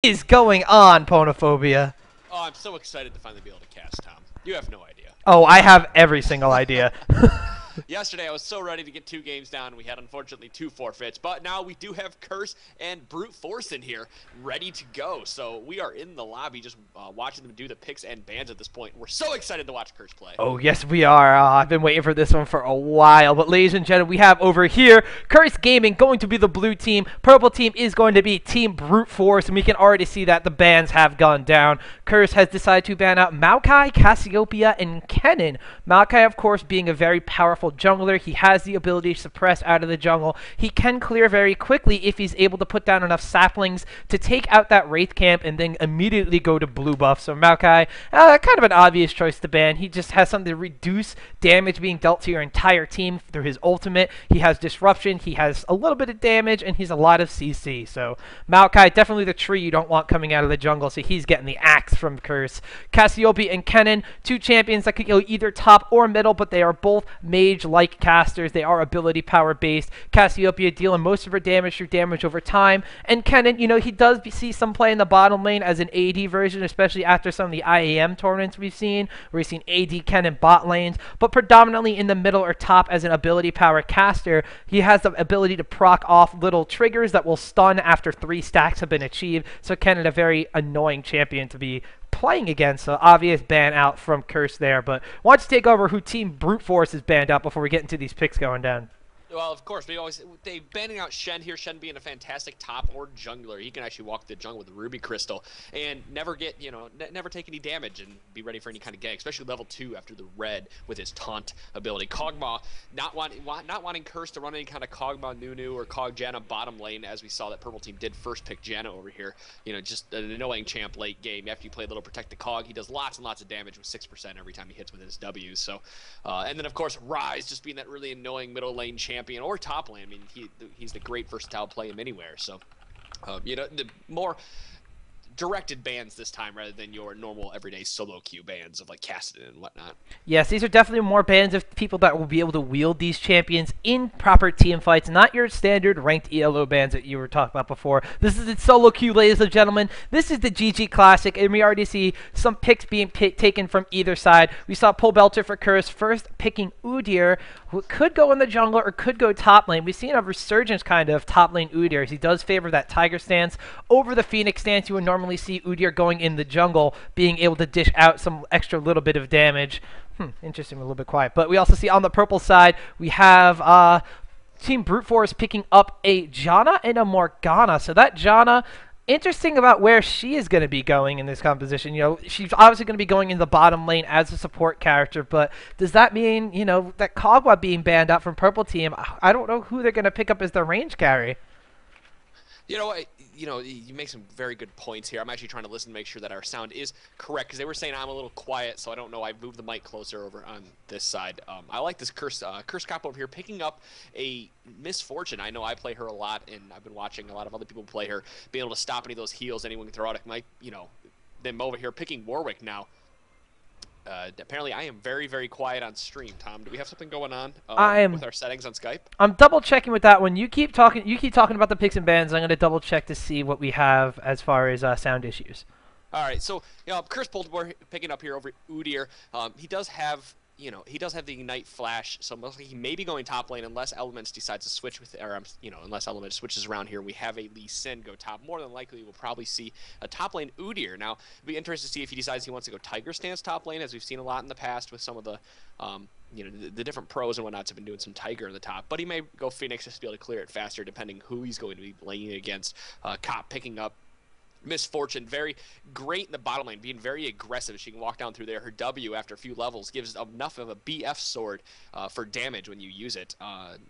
Is going on, Ponophobia? Oh, I'm so excited to finally be able to cast, Tom. You have no idea. Oh, I have every single idea. Yesterday, I was so ready to get 2 games down. We had, unfortunately, 2 forfeits. But now we do have Curse and Brute Force in here ready to go. So we are in the lobby just watching them do the picks and bans at this point. We're so excited to watch Curse play. Oh, yes, we are. I've been waiting for this one for a while. But, ladies and gentlemen, we have over here Curse Gaming going to be the blue team. Purple team is going to be Team Brute Force. And we can already see that the bans have gone down. Curse has decided to ban out Maokai, Cassiopeia, and Kennen. Maokai, of course, being a very powerful jungler. He has the ability to suppress out of the jungle. He can clear very quickly if he's able to put down enough saplings to take out that Wraith camp and then immediately go to blue buff. So Maokai, kind of an obvious choice to ban. He just has something to reduce damage being dealt to your entire team through his ultimate. He has disruption, he has a little bit of damage, and he's a lot of CC. So Maokai, definitely the tree you don't want coming out of the jungle, so he's getting the axe from Curse. Cassiopeia and Kennen, 2 champions that could go either top or middle, but they are both mage-like casters. They are ability power based. Cassiopeia dealing most of her damage through damage over time, and Kennen, you know, he does see some play in the bottom lane as an AD version, especially after some of the IAM tournaments we've seen, where we've seen AD Kennen bot lanes, but predominantly in the middle or top as an ability power caster. He has the ability to proc off little triggers that will stun after 3 stacks have been achieved, so Kennen, a very annoying champion to be playing against. So obvious ban out from Curse there, but why don't you take over who Team Brute Force is banned out before we get into these picks going down? Well, of course, they banning out Shen here. Shen being a fantastic top or jungler. He can actually walk the jungle with the Ruby Crystal and never get, never take any damage and be ready for any kind of gank, especially level 2 after the red with his taunt ability. Kog'Maw not wanting Curse to run any kind of Kog'Maw Nunu or Kog Janna bottom lane, as we saw that purple team did first pick Janna over here. You know, just an annoying champ late game. After you play a little protect the Cog, he does lots and lots of damage with 6% every time he hits with his W's. So, and then of course Ryze just being that really annoying middle lane champion or top lane. I mean, he's the great versatile play him anywhere. So, the more directed bans this time rather than your normal everyday solo queue bans of like Kassadin and whatnot. Yes, these are definitely more bans of people that will be able to wield these champions in proper team fights, not your standard ranked ELO bans that you were talking about before. This is its solo queue, ladies and gentlemen. This is the ggClassic, and we already see some picks being taken from either side. We saw Pull Belter for Curse first picking Udyr, who could go in the jungle or could go top lane. We've seen a resurgence kind of top lane Udyr. He does favor that Tiger stance over the Phoenix stance. You would normally see Udyr going in the jungle, being able to dish out some extra little bit of damage. Interesting, a little bit quiet. But we also see on the purple side, we have Team Brute Force picking up a Janna and a Morgana. So that Janna, interesting about where she is going to be going in this composition. You know, she's obviously going to be going in the bottom lane as a support character, but does that mean, that Kog'Maw being banned out from purple team, I don't know who they're going to pick up as their range carry. You make some very good points here. I'm actually trying to listen to make sure that our sound is correct, because they were saying I'm a little quiet, so I don't know. I moved the mic closer over on this side. I like this Curse Cop over here picking up a Misfortune. I know I play her a lot, and I've been watching a lot of other people play her, being able to stop any of those heals anyone can throw out. It might, them over here picking Warwick now. Apparently, I am very, very quiet on stream. Tom, do we have something going on with our settings on Skype? I'm double checking with that one. You keep talking. You keep talking about the picks and bans. I'm going to double check to see what we have as far as sound issues. All right. So, Curse Poltmore picking up here over Udyr. He does have. He does have the Ignite Flash, so mostly he may be going top lane unless Elements decides to switch with, or unless Elements switches around here. We have a Lee Sin go top. More than likely, we'll probably see a top lane Udyr. Now, it'll be interesting to see if he decides he wants to go Tiger stance top lane, as we've seen a lot in the past with some of the, the different pros and whatnots have been doing some Tiger in the top. But he may go Phoenix just to be able to clear it faster, depending who he's going to be laning against. Cop picking up Misfortune, very great in the bottom lane, being very aggressive. She can walk down through there. Her W after a few levels gives enough of a BF sword for damage when you use it.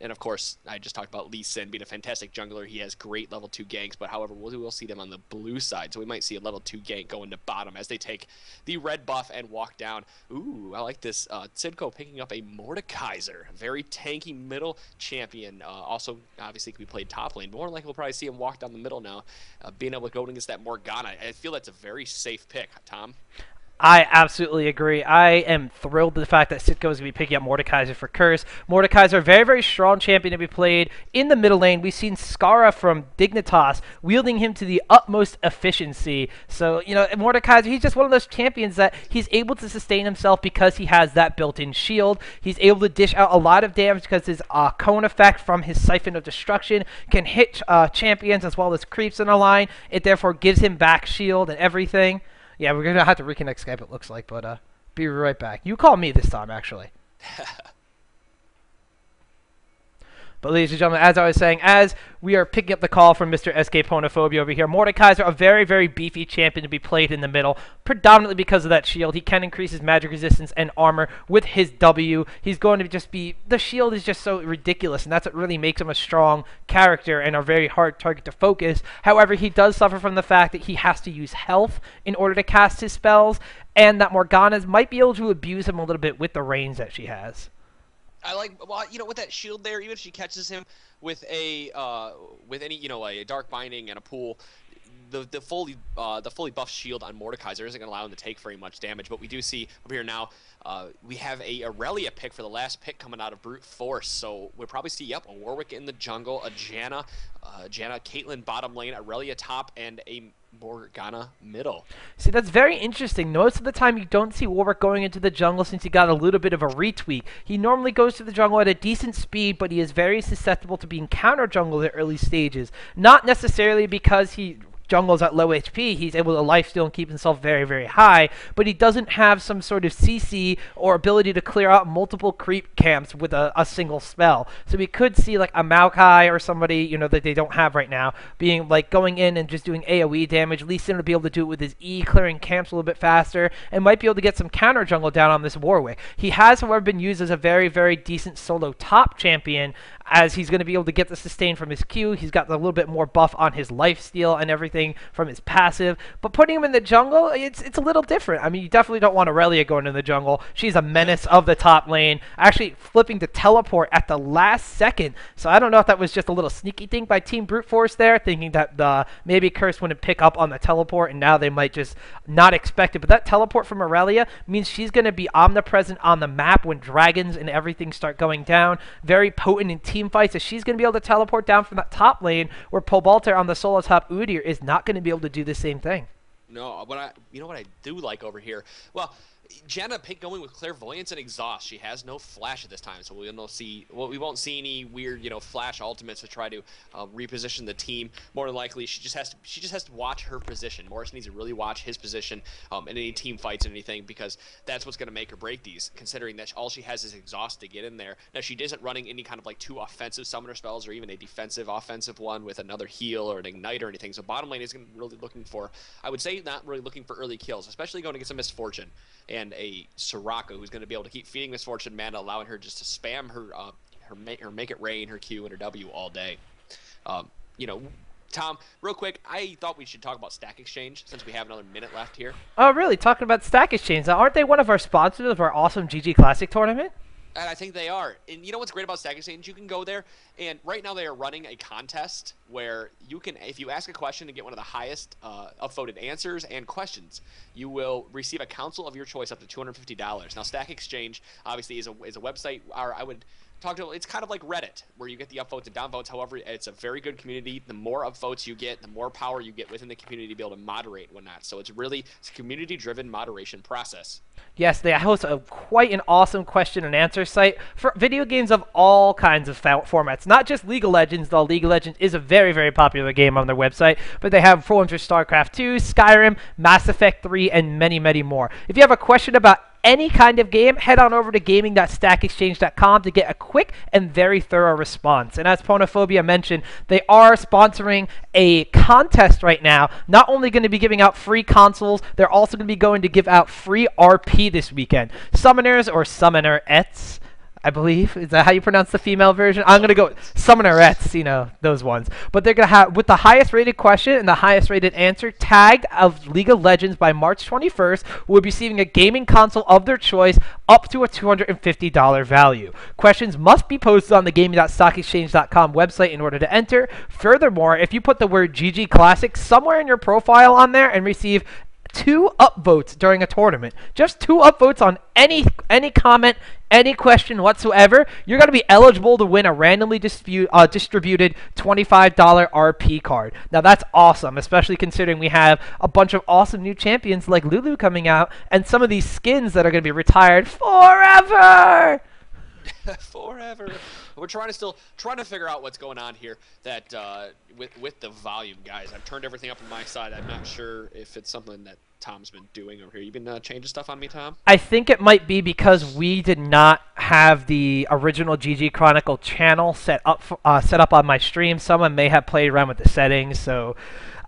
And of course, I just talked about Lee Sin being a fantastic jungler. He has great level 2 ganks, but however, we'll see them on the blue side. So we might see a level 2 gank going to bottom as they take the red buff and walk down. Ooh, I like this. Sidco picking up a Mordekaiser, very tanky middle champion. Also, obviously, can be played top lane. But more likely, we'll probably see him walk down the middle now, being able to go against that Morgana. I feel that's a very safe pick, Tom. I absolutely agree. I am thrilled with the fact that Sitko is going to be picking up Mordekaiser for Curse. Mordekaiser, very, very strong champion to be played in the middle lane. We've seen Skara from Dignitas wielding him to the utmost efficiency. So, Mordekaiser, he's just one of those champions that he's able to sustain himself because he has that built-in shield. He's able to dish out a lot of damage because his cone effect from his Siphon of Destruction can hit champions as well as creeps in a line. It therefore gives him back shield and everything. Yeah, we're going to have to reconnect Skype, it looks like, but be right back. You call me this time, actually. But ladies and gentlemen, as I was saying, as we are picking up the call from Mr. SK Ponophobia over here, Mordekaiser, a very, very beefy champion to be played in the middle, predominantly because of that shield. He can increase his magic resistance and armor with his W. He's going to just be, the shield is just so ridiculous, and that's what really makes him a strong character and a very hard target to focus. However, he does suffer from the fact that he has to use health in order to cast his spells, and that Morgana's might be able to abuse him a little bit with the range that she has. I like, well, with that shield there, even if she catches him with a a dark binding and a pool, the fully buffed shield on Mordekaiser isn't going to allow him to take very much damage. But we do see over here now, we have a Aurelia pick for the last pick coming out of Brute Force. So we'll probably see, a Warwick in the jungle, a Janna, Caitlyn bottom lane, Aurelia top, and a Morgana middle. See, that's very interesting. Most of the time you don't see Warwick going into the jungle since he got a little bit of a retweak. He normally goes to the jungle at a decent speed, but he is very susceptible to being counter jungled at early stages. Not necessarily because he jungles at low HP, he's able to lifesteal and keep himself very, very high, but he doesn't have some sort of CC or ability to clear out multiple creep camps with a single spell. So we could see like a Maokai or somebody, that they don't have right now, being like going in and just doing AoE damage. Lee Sin to be able to do it with his E, clearing camps a little bit faster, and might be able to get some counter jungle down on this Warwick. He has, however, been used as a very, very decent solo top champion, as he's going to be able to get the sustain from his Q. He's got a little bit more buff on his lifesteal and everything from his passive. But putting him in the jungle, it's a little different. I mean, you definitely don't want Aurelia going in the jungle. She's a menace of the top lane, actually flipping to teleport at the last second. So I don't know if that was just a little sneaky thing by Team Brute Force there, thinking that maybe Curse wouldn't pick up on the teleport, and now they might just not expect it. But that teleport from Aurelia means she's going to be omnipresent on the map when dragons and everything start going down. Very potent in team fights, as she's going to be able to teleport down from that top lane, where Pobalter on the solo top Udyr is not going to be able to do the same thing. No, what I do like over here? Well, Janna going with Clairvoyance and Exhaust. She has no flash at this time, so we won't see any weird, flash ultimates to try to reposition the team. More than likely, she just has to watch her position. Morris needs to really watch his position in any team fights and anything, because that's what's going to make or break these. Considering that all she has is Exhaust to get in there. Now, she isn't running any kind of like 2 offensive summoner spells or even a defensive offensive one with another heal or an ignite or anything. So bottom lane isn't really looking for, I would say, not really looking for early kills, especially going against a Misfortune and a Soraka, who's going to be able to keep feeding Misfortune mana, allowing her just to spam her Make It Rain, her Q, and her W all day. Tom, real quick, I thought we should talk about Stack Exchange since we have another minute left here. Oh, really? Talking about Stack Exchange. Now, aren't they one of our sponsors of our awesome ggClassic tournament? And I think they are. And you know what's great about Stack Exchange? You can go there, and right now they are running a contest where you can, if you ask a question and get one of the highest upvoted answers and questions, you will receive a console of your choice up to $250. Now, Stack Exchange obviously is a website, or I would talk to, it's kind of like Reddit, where you get the upvotes and downvotes. However, it's a very good community. The more upvotes you get, the more power you get within the community to be able to moderate and whatnot. So it's a community-driven moderation process. Yes, they host quite an awesome question and answer site for video games of all kinds of formats. Not just League of Legends, though League of Legends is a very, very popular game on their website, but they have forums for StarCraft 2, Skyrim, Mass Effect 3, and many, many more. If you have a question about any kind of game, head on over to gaming.stackexchange.com to get a quick and very thorough response. And as Ponophobia mentioned, they are sponsoring a contest right now. Not only going to be giving out free consoles, they're also going to be going to give out free RP this weekend. Summoners or Summonerettes, I believe. Is that how you pronounce the female version? I'm going to go Summonerettes, those ones. But they're going to have, with the highest rated question and the highest rated answer tagged of League of Legends by March 21st, will be receiving a gaming console of their choice up to a $250 value. Questions must be posted on the gaming.stockexchange.com website in order to enter. Furthermore, if you put the word ggClassic somewhere in your profile on there and receive 2 upvotes during a tournament. Just 2 upvotes on any comment, any question whatsoever. You're going to be eligible to win a randomly distributed $25 RP card. Now that's awesome, especially considering we have a bunch of awesome new champions like Lulu coming out and some of these skins that are going to be retired forever. Forever. We're trying to figure out what's going on here. That with the volume, guys. I've turned everything up on my side. I'm not sure if it's something that Tom's been doing over here. You been changing stuff on me, Tom? I think it might be because we did not have the original GG Chronicle channel set up on my stream. Someone may have played around with the settings, so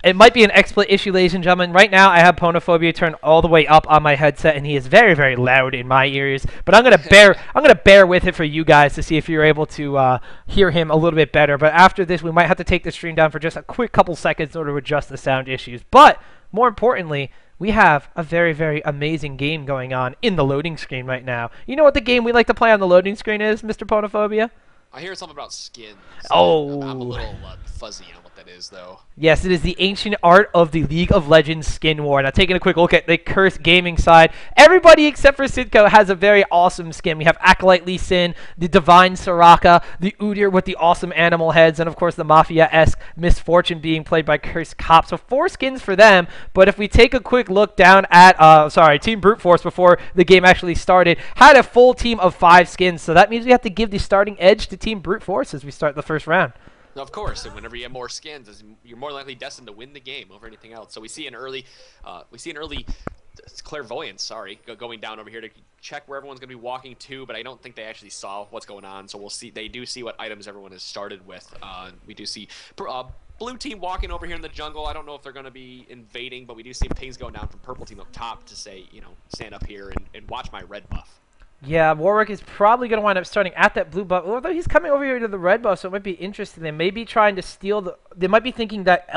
it might be an XSplit issue, ladies and gentlemen. Right now, I have Ponophobia turned all the way up on my headset, and he is very, very loud in my ears. But I'm gonna bear with it for you guys to see if you're able to hear him a little bit better. But after this, we might have to take the stream down for just a quick couple seconds in order to adjust the sound issues. But more importantly, we have a very, very amazing game going on in the loading screen right now. You know what the game we like to play on the loading screen is, Mr. Ponophobia? I hear something about skins. Oh. I'm a little fuzzy on what that is, though. Yes, it is the ancient art of the League of Legends skin war. Now, taking a quick look at the Cursed Gaming side, everybody except for Sidco has a very awesome skin. We have Acolyte Lee Sin, the Divine Soraka, the Udyr with the awesome animal heads, and of course the Mafia-esque Misfortune being played by Cursed Cop. So 4 skins for them, but if we take a quick look down at, Team Brute Force before the game actually started, had a full team of 5 skins, so that means we have to give the starting edge to Team Brute Force as we start the first round. Of course, and whenever you have more skins, you're more likely destined to win the game over anything else. So we see an early clairvoyance, going down over here to check where everyone's going to be walking to, but I don't think they actually saw what's going on. So we'll see. They do see what items everyone has started with. We do see blue team walking over here in the jungle. I don't know if they're going to be invading, but we do see pings going down from purple team up top to say, stand up here and watch my red buff. Yeah, Warwick is probably going to wind up starting at that blue buff, although he's coming over here to the red buff, so it might be interesting. They may be trying to steal they might be thinking that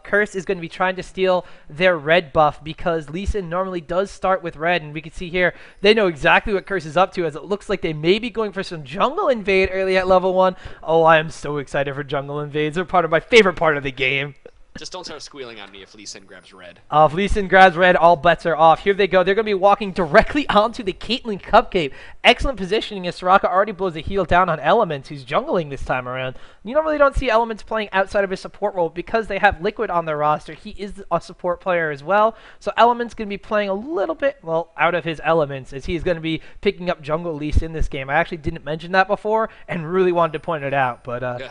Curse is going to be trying to steal their red buff because Lee Sin normally does start with red, and we can see here they know exactly what Curse is up to, as it looks like they may be going for some jungle invade early at level 1. Oh, I am so excited for jungle invades. They're part of my favorite part of the game. Just don't start squealing on me if Lee Sin grabs red. If Lee Sin grabs red, all bets are off. Here they go. They're going to be walking directly onto the Caitlyn Cupcake. Excellent positioning as Soraka already blows a heal down on Elements, who's jungling this time around. You normally don't see Elements playing outside of his support role because they have Liquid on their roster. He is a support player as well. So Elements going to be playing a little bit, out of his elements, as he is going to be picking up jungle Lee Sin this game. I actually didn't mention that before and really wanted to point it out, but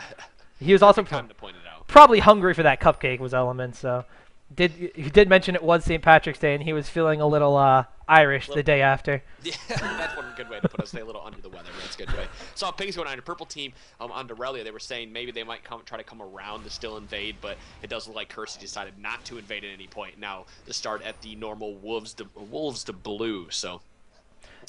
he was also time to point it out. Probably hungry for that cupcake was Elements, so he did mention it was St. Patrick's Day and he was feeling a little Irish the day after. Yeah, that's one good way to put us. Stay a little under the weather. That's a good way. Saw pings going on. A purple team on Dorelia. They were saying maybe they might try to come around to still invade, but it does look like Kersey decided not to invade at any point. Now to start at the normal wolves to blue. So.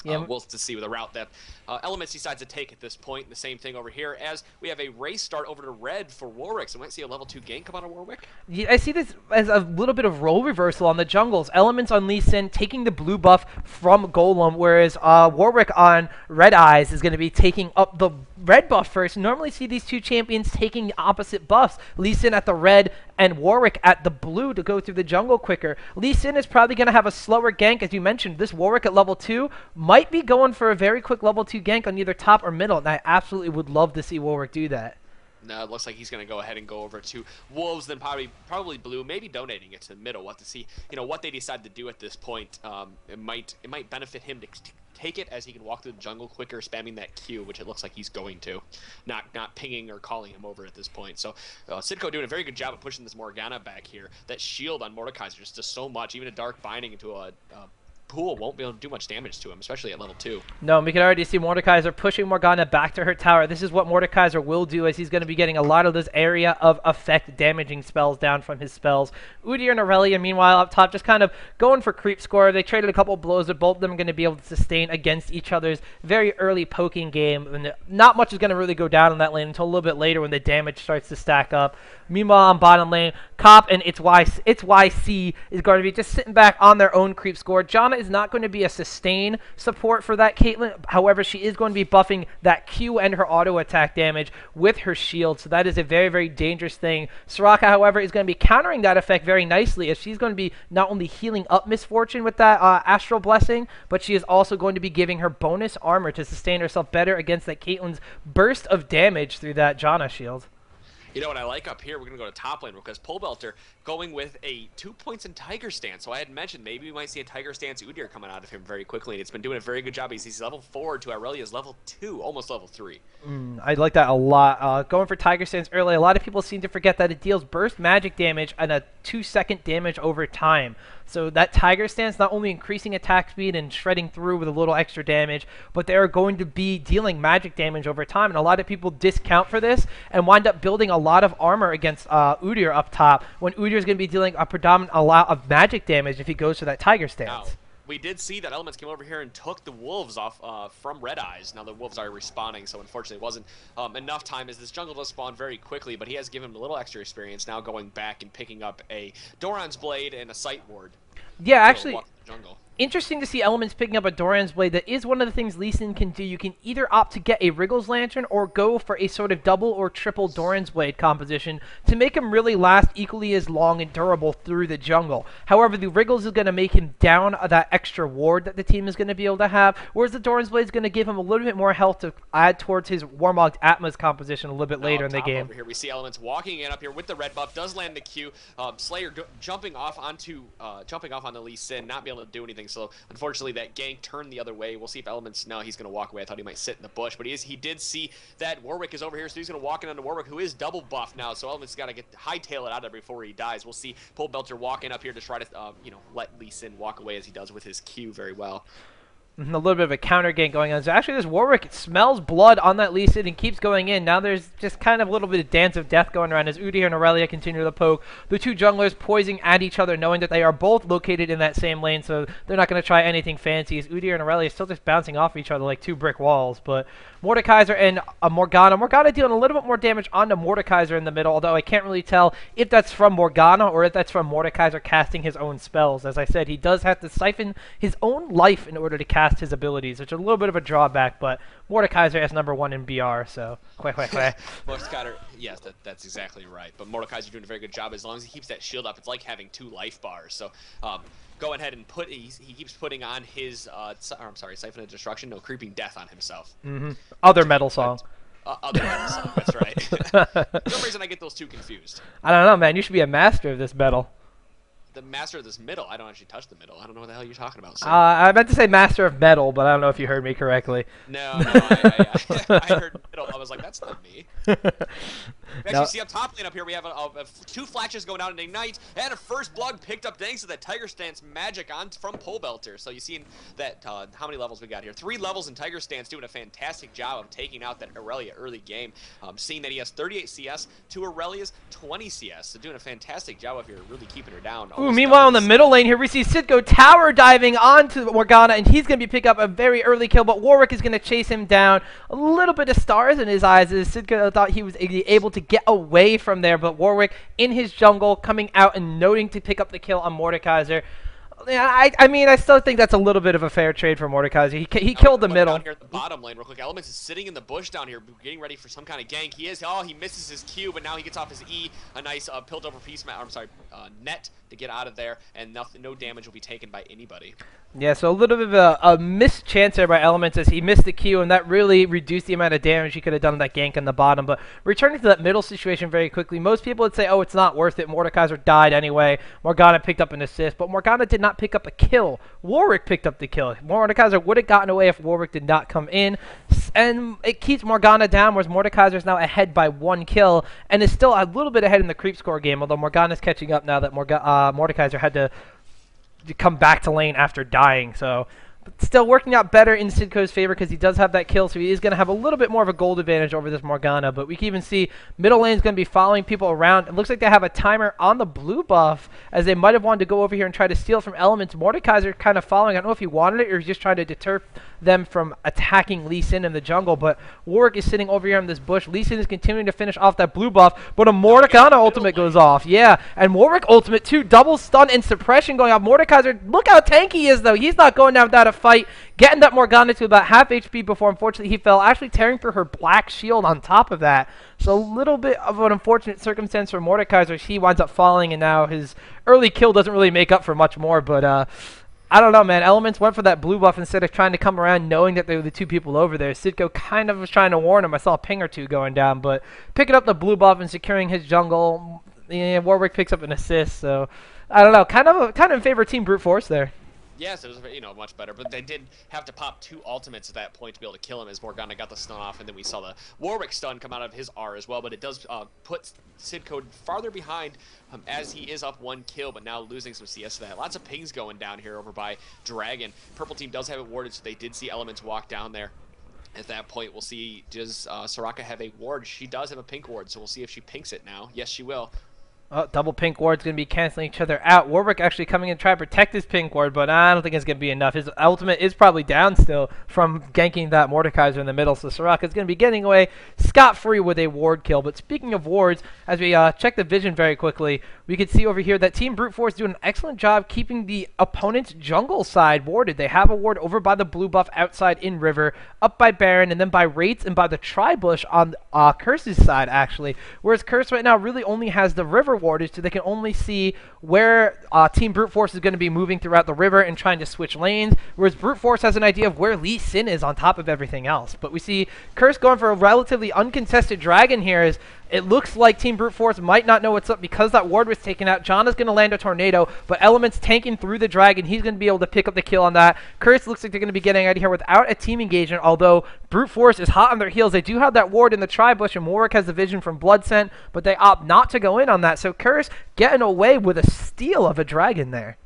Yeah. We'll have to see with the route that Elements decides to take at this point. The same thing over here as we have a race start over to red for Warwick. So we might see a level 2 gank come out of Warwick. Yeah, I see this as a little bit of role reversal on the jungles. Elements on Lee Sin taking the blue buff from Golem, whereas Warwick on Red Eyes is going to be taking up the red buff first. Normally see these two champions taking the opposite buffs. Lee Sin at the red and Warwick at the blue to go through the jungle quicker. Lee Sin is probably going to have a slower gank, as you mentioned. This Warwick at level 2 might be going for a very quick level 2 gank on either top or middle, and I absolutely would love to see Warwick do that. No, it looks like he's going to go ahead and go over to Wolves, then probably blue, maybe donating it to the middle. We'll have to see, what they decide to do at this point. It might benefit him to take it, as he can walk through the jungle quicker, spamming that Q, which it looks like he's going to, not pinging or calling him over at this point. So Sidco doing a very good job of pushing this Morgana back here. That shield on Mordekaiser just does so much. Even a dark binding into a pool won't be able to do much damage to him, especially at level 2. No, we can already see Mordekaiser pushing Morgana back to her tower. This is what Mordekaiser will do, as he's going to be getting a lot of those area of effect damaging spells down from his spells. Udyr and Aurelia, meanwhile, up top, just kind of going for creep score. They traded a couple blows, but both of them are going to be able to sustain against each other's very early poking game. And not much is going to really go down in that lane until a little bit later when the damage starts to stack up. Meanwhile, on bottom lane, Cop and its YC is going to be just sitting back on their own creep score. Janna is not going to be a sustain support for that Caitlyn. However, she is going to be buffing that Q and her auto attack damage with her shield, so that is a very, very dangerous thing. Soraka, however, is going to be countering that effect very nicely, as she's going to be not only healing up Miss Fortune with that Astral Blessing, but she is also going to be giving her bonus armor to sustain herself better against that Caitlyn's burst of damage through that Janna shield. You know what I like up here? We're going to go to top lane because Pole Belter going with a 2 points in Tiger Stance. So I had mentioned maybe we might see a Tiger Stance Udyr coming out of him very quickly. And it's been doing a very good job. He's level 4 to Aurelia's level 2, almost level 3. I like that a lot. Going for Tiger Stance early, a lot of people seem to forget that it deals burst magic damage and a 2-second damage over time. So that Tiger Stance not only increasing attack speed and shredding through with a little extra damage, but they are going to be dealing magic damage over time. And a lot of people discount for this and wind up building a lot of armor against Udyr up top, when Udyr is going to be dealing a predominant amount of magic damage if he goes for that Tiger Stance. Now, we did see that Elements came over here and took the Wolves off from Red Eyes. Now the Wolves are respawning, so unfortunately it wasn't enough time, as this jungle does spawn very quickly, but he has given him a little extra experience now going back and picking up a Doran's Blade and a Sight Ward. Yeah, actually, Jungle. interesting to see Elements picking up a Doran's Blade. That is one of the things Lee Sin can do. You can either opt to get a Wriggles Lantern or go for a sort of double or triple Doran's Blade composition to make him really last equally as long and durable through the jungle. However, the Wriggles is going to make him down that extra ward that the team is going to be able to have, whereas the Doran's Blade is going to give him a little bit more health to add towards his Warmogged Atma's composition a little bit later in the game. Over here, we see Elements walking in up here with the red buff, does land the Q. Slayer jumping off on the Lee Sin, not be able to do anything. So unfortunately, that gank turned the other way. We'll see if Elements. No, he's going to walk away. I thought he might sit in the bush, but he did see that Warwick is over here, so he's going to walk in onto Warwick, who is double buffed now. So Elements got to hightail it out of there before he dies. We'll see Pole Belter walk in up here to try to let Lee Sin walk away, as he does with his Q very well. A little bit of a counter gank going on. So actually this Warwick smells blood on that Lee Sin and keeps going in. Now there's just kind of a little bit of dance of death going around as Udyr and Aurelia continue to poke. The two junglers poising at each other, knowing that they are both located in that same lane, so they're not going to try anything fancy, as Udyr and Aurelia still just bouncing off each other like two brick walls. But Mordekaiser and Morgana dealing a little bit more damage onto Mordekaiser in the middle, although I can't really tell if that's from Morgana or if that's from Mordekaiser casting his own spells. As I said, he does have to siphon his own life in order to cast his abilities, which is a little bit of a drawback, but Mordekaiser is #1 in BR, so Mordekaiser, yes, that's exactly right. But Mordekaiser doing a very good job as long as he keeps that shield up. It's like having 2 life bars. So go ahead and he keeps putting on his Siphon of Destruction, no, Creeping Death on himself. Other metal song. Other metal song, that's right. For some reason I get those two confused. I don't know, man. You should be a master of this metal. The master of this middle. I don't actually touch the middle. I don't know what the hell you're talking about. So. I meant to say master of metal, but I don't know if you heard me correctly. No, I heard middle. I was like, that's not me. We actually see up top lane up here, we have 2 flashes going out in Ignite, and a first blood picked up thanks to that Tiger Stance magic from Pole Belter. So you see that, how many levels we got here? 3 levels in Tiger Stance, doing a fantastic job of taking out that Aurelia early game. Seeing that he has 38 CS to Aurelia's 20 CS. So doing a fantastic job up here, really keeping her down. Ooh, meanwhile in the middle lane here, we see Sitgo tower diving onto Morgana, and he's going to be pick up a very early kill, but Warwick is going to chase him down. A little bit of stars in his eyes as Sitgo thought he was able to get away from there, but Warwick in his jungle coming out and noting to pick up the kill on Mordekaiser. Yeah, I mean, I still think that's a little bit of a fair trade for Mordekaiser. He killed the middle. Down here at the bottom lane, real quick. Elements is sitting in the bush down here, getting ready for some kind of gank. He misses his Q, but now he gets off his E. A nice pilt over net to get out of there, and no damage will be taken by anybody. Yeah, so a little bit of a missed chance there by Elements as he missed the Q, and that really reduced the amount of damage he could have done in that gank on the bottom. But returning to that middle situation very quickly, most people would say, oh, it's not worth it. Mordekaiser died anyway. Morgana picked up an assist, but Morgana did not pick up a kill. Warwick picked up the kill. Mordekaiser would have gotten away if Warwick did not come in, and it keeps Morgana down, whereas Mordekaiser is now ahead by 1 kill, and is still a little bit ahead in the creep score game, although Morgana's catching up now that Mordekaiser had to come back to lane after dying. So Still working out better in Sidco's favor because he does have that kill, so he is going to have a little bit more of a gold advantage over this Morgana. But we can even see middle lane is going to be following people around. It looks like they have a timer on the blue buff, as they might have wanted to go over here and try to steal from Elements. Mordekaiser kind of following. I don't know if he wanted it or he's just trying to deter them from attacking Lee Sin in the jungle. But Warwick is sitting over here in this bush. Lee Sin is continuing to finish off that blue buff, but a Mordekaiser ultimate goes off. Yeah, and Warwick ultimate too. Double stun and suppression going off. Mordekaiser, look how tanky he is though. He's not going down without a fight. Getting that Morgana to about half HP before, unfortunately, he fell, actually tearing through her black shield on top of that. So a little bit of an unfortunate circumstance for Mordekaiser. He winds up falling, and now his early kill doesn't really make up for much more. But I don't know, man. Elements went for that blue buff instead of trying to come around knowing that they were the two people over there. Sidco kind of was trying to warn him. I saw a ping or two going down, but picking up the blue buff and securing his jungle, yeah, Warwick picks up an assist. So I don't know, kind of in favor of Team Brute Force there. Yes, it was much better, but they did have to pop 2 ultimates at that point to be able to kill him as Morgana got the stun off, and then we saw the Warwick stun come out of his R as well, but it does put Sidco farther behind as he is up 1 kill, but now losing some CS to that. Lots of pings going down here over by Dragon. Purple team does have it warded, so they did see Elements walk down there. At that point, we'll see, does Soraka have a ward? She does have a pink ward, so we'll see if she pinks it now. Yes, she will. Oh, double pink ward's going to be canceling each other out. Warwick actually coming in to try to protect his pink ward, but I don't think it's going to be enough. His ultimate is probably down still from ganking that Mordekaiser in the middle, so Soraka's going to be getting away scot-free with a ward kill. But speaking of wards, as we check the vision very quickly, we can see over here that Team Brute Force doing an excellent job keeping the opponent's jungle side warded. They have a ward over by the blue buff outside in River, up by Baron, and then by Wraiths and by the Tri-Bush on Curse's side, actually. Whereas Curse right now really only has the River warded, so they can only see where Team Brute Force is going to be moving throughout the river and trying to switch lanes, whereas Brute Force has an idea of where Lee Sin is on top of everything else. But we see Curse going for a relatively uncontested Dragon here, as it looks like Team Brute Force might not know what's up because that ward was taken out. John is going to land a tornado, but Element's tanking through the Dragon. He's going to be able to pick up the kill on that. Curse looks like they're going to be getting out of here without a team engagement, although Brute Force is hot on their heels. They do have that ward in the Tri-Bush, and Warwick has the vision from Blood Scent, but they opt not to go in on that. So Curse getting away with a steal of a Dragon there.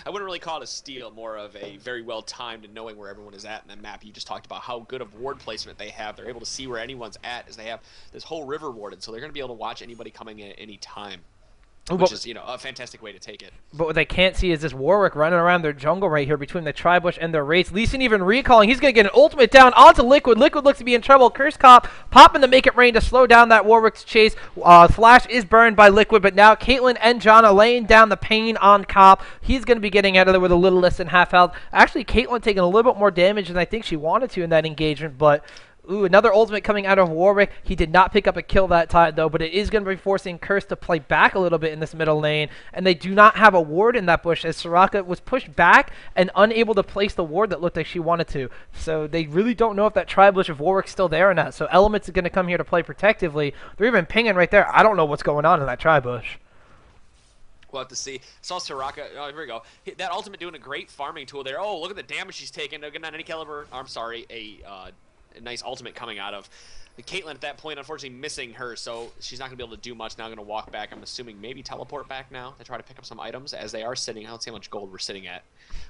I wouldn't really call it a steal, more of a very well timed and knowing where everyone is at in the map. You just talked about how good of ward placement they have. They're able to see where anyone's at, as they have this whole river warded, so they're going to be able to watch anybody coming in at any time. Which is, a fantastic way to take it. But what they can't see is this Warwick running around their jungle right here between the Tri-Bush and their Wraiths. Lee Sin even recalling. He's going to get an ultimate down onto Liquid. Liquid looks to be in trouble. Curse Cop popping the Make It Rain to slow down that Warwick's chase. Flash is burned by Liquid, but now Caitlyn and Janna laying down the pain on Cop. He's going to be getting out of there with a little less than half health. Actually, Caitlyn taking a little bit more damage than I think she wanted to in that engagement, but ooh, another ultimate coming out of Warwick. He did not pick up a kill that time, though, but it is going to be forcing Curse to play back a little bit in this middle lane, and they do not have a ward in that bush, as Soraka was pushed back and unable to place the ward that looked like she wanted to. So they really don't know if that Tri-Bush of Warwick's still there or not. So Elements is going to come here to play protectively. They're even pinging right there. I don't know what's going on in that Tri-Bush. We'll have to see. Saw Soraka. Oh, here we go. That ultimate doing a great farming tool there. Oh, look at the damage she's taking. Again, on any caliber. I'm sorry, a nice ultimate coming out of Caitlyn at that point, unfortunately missing her, so she's not going to be able to do much. Now going to walk back. I'm assuming maybe teleport back now to try to pick up some items, as they are sitting. I don't see how much gold we're sitting at.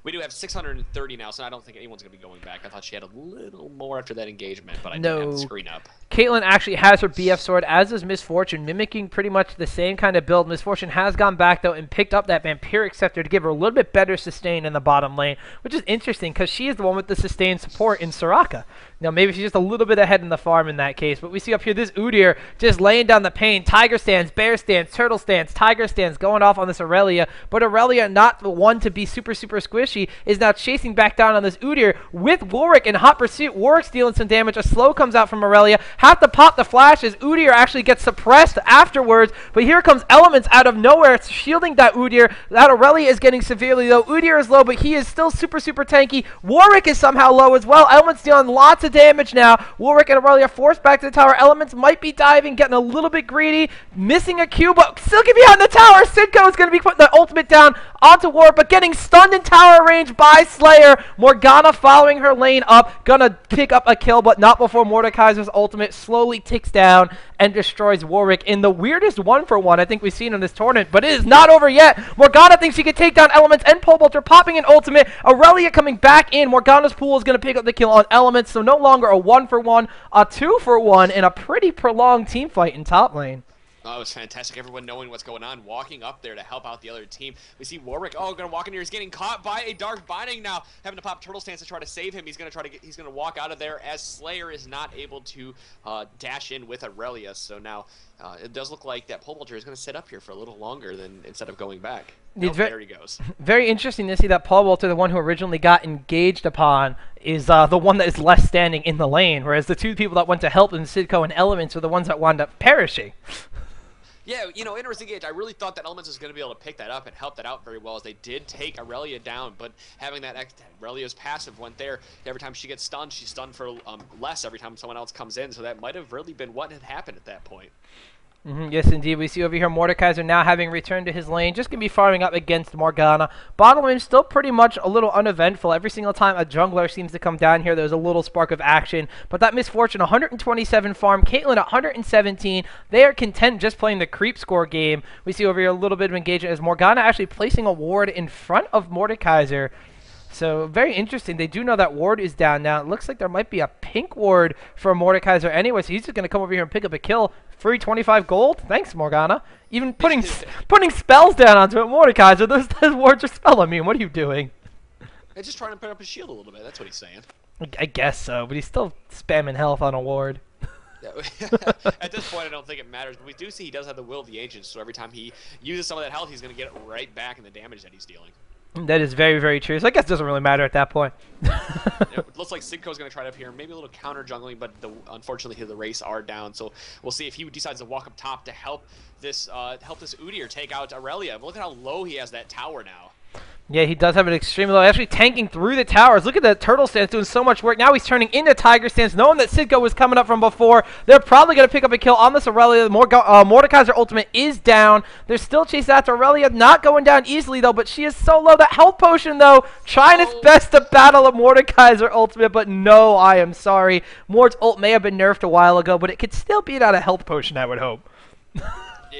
We do have 630 now, so I don't think anyone's going to be going back. I thought she had a little more after that engagement, but I didn't have the screen up. Caitlyn actually has her BF sword, as does Miss Fortune, mimicking pretty much the same kind of build. Miss Fortune has gone back, though, and picked up that Vampiric Scepter to give her a little bit better sustain in the bottom lane, which is interesting because she is the one with the sustained support in Soraka. Now, maybe she's just a little bit ahead in the farm in that case, but we see up here this Udyr just laying down the pain. Tiger stance, bear stance, turtle stance, tiger stance going off on this Aurelia, but Aurelia, not the one to be super squishy, is now chasing back down on this Udyr with Warwick in hot pursuit. Warwick's dealing some damage. A slow comes out from Aurelia. Have to pop the flash as Udyr actually gets suppressed afterwards, but here comes Elements out of nowhere. It's shielding that Udyr. That Aurelia is getting severely low. Udyr is low, but he is still super tanky. Warwick is somehow low as well. Elements dealing lots of damage now. Warwick and Aurelia force back to the tower. Elements might be diving, getting a little bit greedy, missing a Q, but still can be out in the tower. Sidco is going to be putting the ultimate down onto Warwick, but getting stunned in tower range by Slayer. Morgana following her lane up, gonna pick up a kill, but not before Mordekaiser's ultimate slowly ticks down and destroys Warwick in the weirdest 1-for-1 I think we've seen in this tournament, but it is not over yet. Morgana thinks she can take down Elements and Pole Bolter, popping an ultimate. Aurelia coming back in. Morgana's pool is going to pick up the kill on Elements, so no longer a 1-for-1, a 2-for-1 in a pretty prolonged team fight in top lane. Oh, it was fantastic. Everyone knowing what's going on, walking up there to help out the other team. We see Warwick, going to walk in here. He's getting caught by a Dark Binding now, having to pop Turtle Stance to try to save him. He's going to walk out of there as Slayer is not able to dash in with Aurelia. So now it does look like that Pole Bolter is going to sit up here for a little longer than instead of going back. Nope, there he goes. Very interesting to see that Pole Bolter, the one who originally got engaged upon, is the one that is left standing in the lane, whereas the two people that went to help in Sidco and Elements are the ones that wound up perishing. Yeah, interesting gauge. I really thought that Elements was going to be able to pick that up and help that out very well, as they did take Aurelia down, but having that Aurelia's passive went there. Every time she gets stunned, she's stunned for less every time someone else comes in, so that might have really been what had happened at that point. Yes, indeed. We see over here Mordekaiser now having returned to his lane, just going to be farming up against Morgana. Bottom lane still pretty much a little uneventful. Every single time a jungler seems to come down here, there's a little spark of action. But that Misfortune, 127 farm, Caitlyn at 117. They are content just playing the creep score game. We see over here a little bit of engagement as Morgana actually placing a ward in front of Mordekaiser. So, very interesting. They do know that ward is down now. It looks like there might be a pink ward for Mordekaiser anyway, so he's just going to come over here and pick up a kill. Free 25 gold. Thanks, Morgana. Even putting spells down onto it. Mordekaiser, those wards are spell immune. What are you doing? They're just trying to put up his shield a little bit. That's what he's saying. I guess so, but he's still spamming health on a ward. At this point, I don't think it matters, but we do see he does have the Will of the Ancients, so every time he uses some of that health, he's going to get it right back in the damage that he's dealing. That is very, very true. So I guess it doesn't really matter at that point. It looks like Sidco's going to try to up here, maybe a little counter jungling, but unfortunately the race are down. So we'll see if he decides to walk up top to help this Udyr take out Aurelia. But look at how low he has that tower now. Yeah, he does have an extremely low, actually tanking through the towers. Look at that Turtle Stance doing so much work. Now he's turning into Tiger Stance, knowing that Sidco was coming up from before. They're probably going to pick up a kill on this Aurelia. Mordekaiser ultimate is down. They're still chasing after Aurelia, not going down easily, though, but she is so low. That health potion, though, trying its best to battle a Mordekaiser ultimate, but no, I am sorry. Mord's ult may have been nerfed a while ago, but it could still beat out a health potion, I would hope.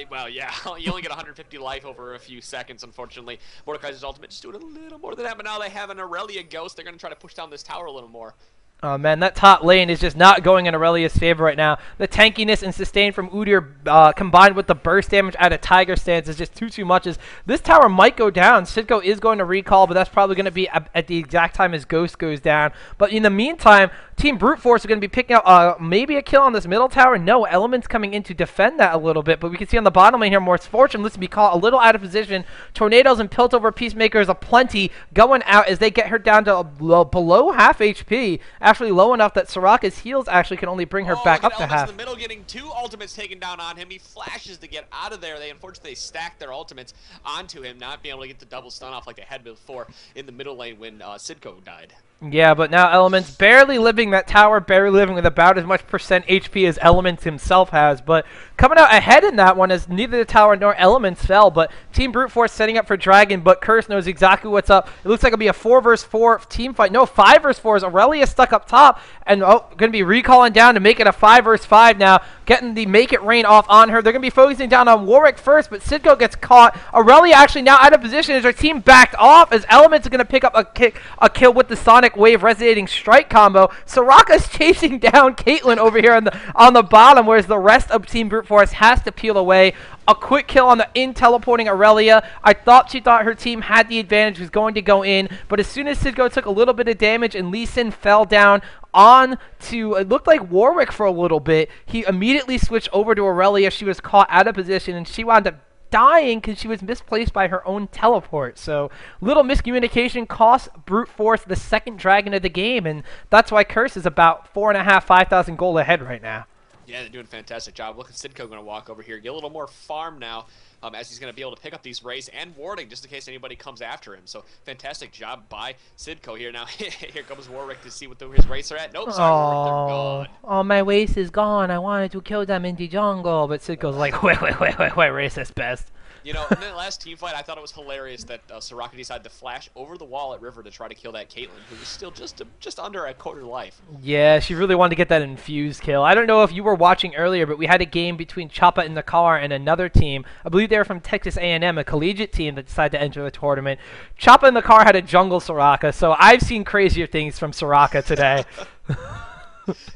Well, yeah, you only get 150 life over a few seconds, unfortunately. Mordekaiser's ultimate just doing a little more than that, but now they have an Aurelia Ghost. They're going to try to push down this tower a little more. Oh, man, that top lane is just not going in Aurelia's favor right now. The tankiness and sustain from Udyr combined with the burst damage out of Tiger Stance is just too much. As this tower might go down. Sidco is going to recall, but that's probably going to be at the exact time as Ghost goes down. But in the meantime, Team Brute Force are going to be picking up maybe a kill on this middle tower. No, Elements coming in to defend that a little bit. But we can see on the bottom lane here, Misfortune looks to be caught a little out of position. Tornadoes and Piltover Peacemakers aplenty going out as they get her down to below half HP. Actually low enough that Soraka's heals actually can only bring her back up to half. In the middle, getting two ultimates taken down on him. He flashes to get out of there. They unfortunately stacked their ultimates onto him, not being able to get the double stun off like they had before in the middle lane when Sidco died. Yeah, but now Elements barely living that tower, barely living with about as much percent HP as Elements himself has. But coming out ahead in that one as neither the tower nor Elements fell. But Team Brute Force setting up for Dragon, but Curse knows exactly what's up. It looks like it'll be a 4 versus 4 team fight. No, 5 versus 4 as Aurelia stuck up top and going to be recalling down to make it a 5 versus 5 now. Getting the Make It Rain off on her. They're going to be focusing down on Warwick first, but Sidco gets caught. Aurelia actually now out of position as her team backed off as Elements are going to pick up a kill with the Sonic Wave Resonating Strike combo. Soraka's chasing down Caitlyn over here on the bottom, whereas the rest of Team Brute Force has to peel away. A quick kill on the in-teleporting Aurelia. I thought she thought her team had the advantage, was going to go in, but as soon as Sidco took a little bit of damage and Lee Sin fell down on to, it looked like Warwick for a little bit, he immediately switched over to Aurelia. She was caught out of position, and she wound up dying because she was misplaced by her own teleport. So little miscommunication cost Brute Force the second dragon of the game, and that's why Curse is about 4,500, 5,000 gold ahead right now. Yeah, they're doing a fantastic job. Look at Sidco going to walk over here, get a little more farm now, as he's going to be able to pick up these rays and warding just in case anybody comes after him. So fantastic job by Sidco here. Now here comes Warwick to see what his rays are at. Nope, sorry, Warwick, they're gone. Oh, my waste is gone. I wanted to kill them in the jungle, but Sidco's like, wait, racist best. You know, in that last team fight, I thought it was hilarious that Soraka decided to flash over the wall at River to try to kill that Caitlyn, who was still just under a quarter life. Yeah, she really wanted to get that infused kill. I don't know if you were watching earlier, but we had a game between Choppa in the car and another team. I believe they were from Texas A&M, a collegiate team that decided to enter the tournament. Choppa in the car had a jungle Soraka, so I've seen crazier things from Soraka today.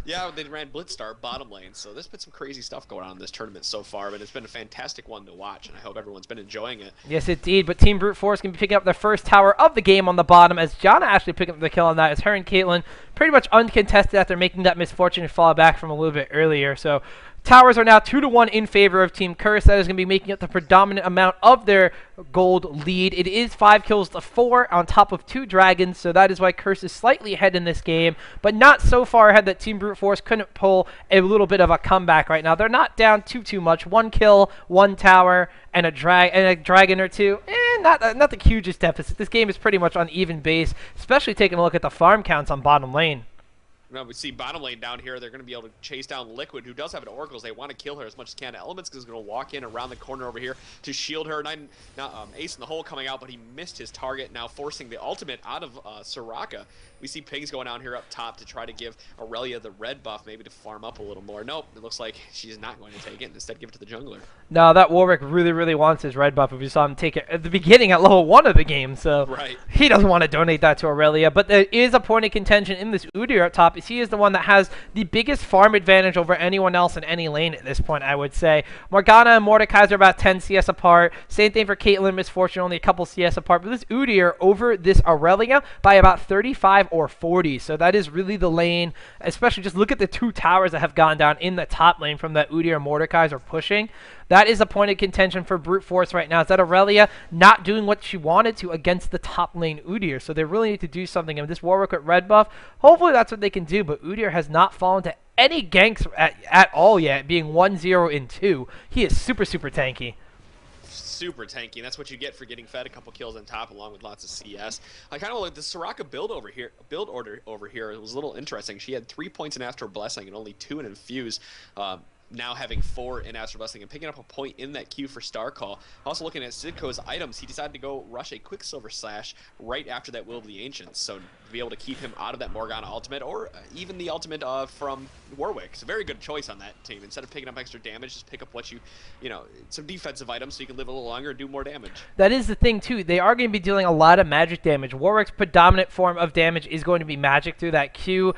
Yeah, they ran Blitzstar bottom lane, so there's been some crazy stuff going on in this tournament so far, but it's been a fantastic one to watch, and I hope everyone's been enjoying it. Yes, indeed, but Team Brute Force can be picking up their first tower of the game on the bottom, as Jana actually picking up the kill on that, as her and Caitlyn pretty much uncontested after making that misfortune to fall back from a little bit earlier, so towers are now 2-1 in favor of Team Curse. That is going to be making up the predominant amount of their gold lead. It is 5 kills to 4 on top of 2 dragons, so that is why Curse is slightly ahead in this game, but not so far ahead that Team Brute Force couldn't pull a little bit of a comeback right now. They're not down too much. 1 kill, 1 tower, and a dragon or 2. Not the hugest deficit. This game is pretty much on even base, especially taking a look at the farm counts on bottom lane. Now we see bottom lane down here. They're going to be able to chase down Liquid, who does have an Oracles. They want to kill her as much as can. Elements is going to walk in around the corner over here to shield her. Now Ace in the hole coming out, but he missed his target, now forcing the ultimate out of Soraka. We see Pigs going down here up top to try to give Aurelia the red buff, maybe to farm up a little more. Nope, it looks like she's not going to take it, and instead give it to the jungler. No, that Warwick really wants his red buff if you saw him take it at the beginning at level 1 of the game, so right. He doesn't want to donate that to Aurelia, but there is a point of contention in this Udyr up top. He is the one that has the biggest farm advantage over anyone else in any lane at this point, I would say. Morgana and Mordekaiser are about 10 CS apart. Same thing for Caitlyn, Misfortune, only a couple CS apart, but this Udyr over this Aurelia by about 35 or 40, so that is really the lane, especially just look at the 2 towers that have gone down in the top lane from that Udyr and Mordekaiser pushing. That is a point of contention for Brute Force right now, is that Aurelia not doing what she wanted to against the top lane Udyr, so they really need to do something. And this Warwick with red buff, hopefully that's what they can do, but Udyr has not fallen to any ganks at all yet, being 1-0 in 2. He is super tanky. Super tanky, and that's what you get for getting fed a couple kills on top along with lots of CS. I kind of like the Soraka build order over here. It was a little interesting. She had 3 points in Astral Blessing and only 2 in Infuse. Now having 4 in Astral Blessing and picking up a point in that queue for Star Call. Also looking at Sidco's items, he decided to go rush a Quicksilver Slash right after that Will of the Ancients, so to be able to keep him out of that Morgana ultimate, or even the ultimate from Warwick. It's a very good choice on that team. Instead of picking up extra damage, just pick up what you know, some defensive items so you can live a little longer and do more damage. That is the thing, too. They are going to be dealing a lot of magic damage. Warwick's predominant form of damage is going to be magic through that Q.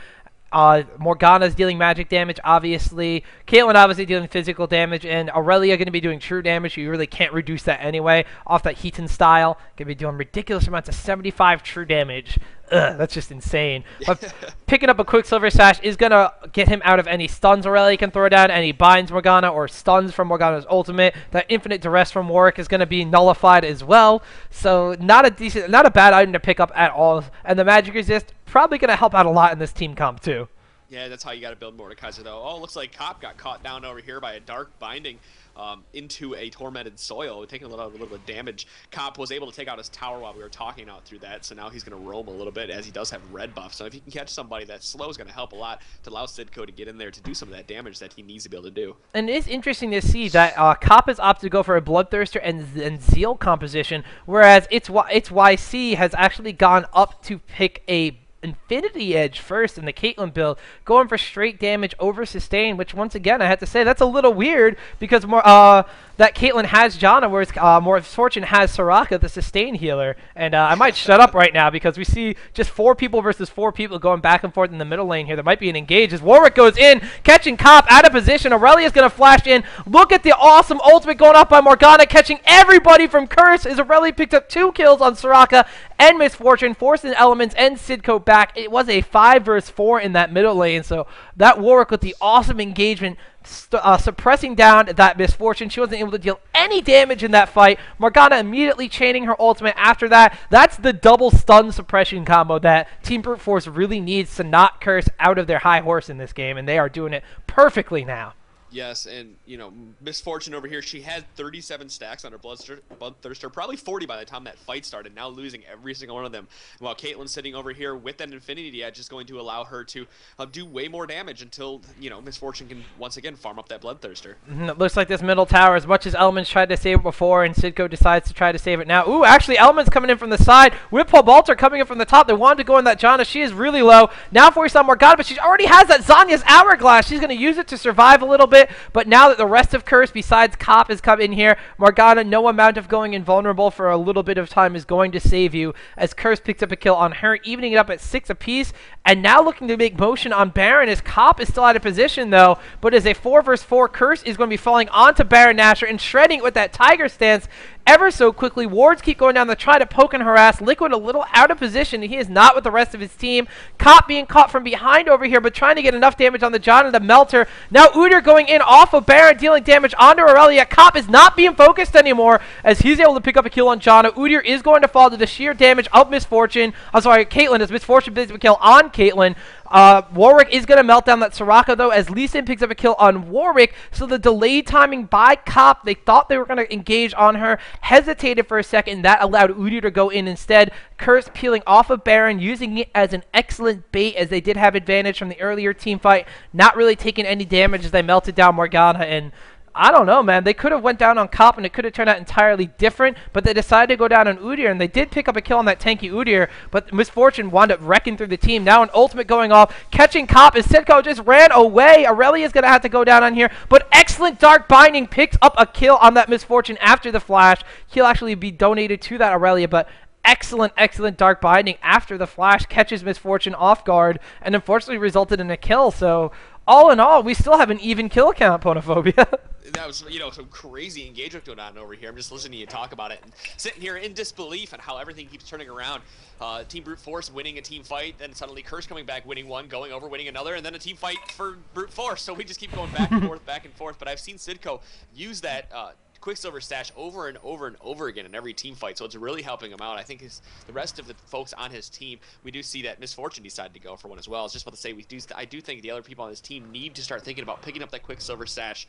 Morgana's dealing magic damage, obviously. Caitlyn obviously dealing physical damage, and Aurelia going to be doing true damage. You really can't reduce that anyway. Off that Heaton style, going to be doing ridiculous amounts of 75 true damage. Ugh, that's just insane. But picking up a Quicksilver Sash is going to get him out of any stuns Aurelia can throw down, any binds Morgana, or stuns from Morgana's ultimate. That Infinite Duress from Warwick is going to be nullified as well. So not a bad item to pick up at all. And the Magic Resist, probably going to help out a lot in this team comp too. Yeah, that's how you got to build Mordekaiser, though. Oh, looks like Cop got caught down over here by a Dark Binding into a Tormented Soil, taking a little bit of damage. Cop was able to take out his tower while we were talking out through that, so now he's going to roam a little bit, as he does have red buff. So if you can catch somebody that's slow, is going to help a lot to allow Sidco to get in there to do some of that damage that he needs to be able to do. And it's interesting to see that Cop has opted to go for a Bloodthirster and Zeal composition, whereas its YC has actually gone up to pick a Infinity Edge first in the Caitlyn build, going for straight damage over sustain, which once again I have to say that's a little weird because that Caitlyn has Janna, whereas Misfortune has Soraka, the sustain healer. And I might shut up right now because we see just 4 people versus 4 people going back and forth in the middle lane here. There might be an engage as Warwick goes in, catching Cop out of position. Aurelia's going to flash in. Look at the awesome ultimate going off by Morgana, catching everybody from Curse as Aurelia picked up 2 kills on Soraka and Misfortune, forcing Elements and Sidco back. It was a 5 versus 4 in that middle lane, so that Warwick with the awesome engagement suppressing down that Misfortune. She wasn't able to deal any damage in that fight. Morgana immediately chaining her ultimate after that. That's the double stun suppression combo that Team Brute Force really needs to knock Curse out of their high horse in this game, and they are doing it perfectly now. Yes, and, you know, Misfortune over here, she had 37 stacks on her Bloodthirster, probably 40 by the time that fight started, now losing every single one of them. While Caitlyn's sitting over here with that Infinity Edge is going to allow her to do way more damage until, you know, Misfortune can once again farm up that Bloodthirster. It looks like this middle tower, as much as Elements tried to save it before, and Sidco decides to try to save it now. Ooh, actually, Elements coming in from the side with Pabalter coming in from the top. They wanted to go in that Janna. She is really low. Now forced on Morgana, but she already has that Zanya's Hourglass. She's going to use it to survive a little bit. But now that the rest of Curse, besides Cop, has come in here, Morgana, no amount of going invulnerable for a little bit of time is going to save you, as Curse picks up a kill on her, evening it up at 6 apiece, and now looking to make motion on Baron, as Cop is still out of position, though, but as a 4 versus 4, Curse is going to be falling onto Baron Nashor and shredding with that Tiger stance ever so quickly. Wards keep going down the try to poke and harass. Liquid a little out of position. He is not with the rest of his team. Cop being caught from behind over here, but trying to get enough damage on the Janna to melt her. Now Udyr going in off of Baron, dealing damage onto Aurelia. Cop is not being focused anymore, as he's able to pick up a kill on Janna. Udyr is going to fall to the sheer damage of Misfortune. I'm sorry, Caitlyn, as Misfortune picks up a kill on Caitlyn. Warwick is going to melt down that Soraka, though, as Lee Sin picks up a kill on Warwick. So the delayed timing by Cop, they thought they were going to engage on her, hesitated for a second. That allowed Udyr to go in instead. Curse peeling off of Baron, using it as an excellent bait, as they did have advantage from the earlier team fight, not really taking any damage as they melted down Morgana. And I don't know, man. They could have went down on Cop, and it could have turned out entirely different, but they decided to go down on Udyr, and they did pick up a kill on that tanky Udyr, but Misfortune wound up wrecking through the team. Now an ultimate going off, catching Cop as Sidco just ran away. Aurelia is going to have to go down on here, but excellent Dark Binding picks up a kill on that Misfortune after the flash. He'll actually be donated to that Aurelia, but excellent Dark Binding after the flash catches Misfortune off guard, and unfortunately resulted in a kill. So all in all, we still have an even kill count, Ponophobia. That was, you know, some crazy engagement going on over here. I'm just listening to you talk about it and sitting here in disbelief on how everything keeps turning around. Team Brute Force winning a team fight, then suddenly Curse coming back, winning one, going over, winning another, and then a team fight for Brute Force. So we just keep going back and forth, back and forth. But I've seen Sidco use that Quicksilver stash over and over and over again in every team fight, so it's really helping him out. I think the rest of the folks on his team, we do see that Misfortune decided to go for one as well. I was just about to say, I do think the other people on his team need to start thinking about picking up that Quicksilver stash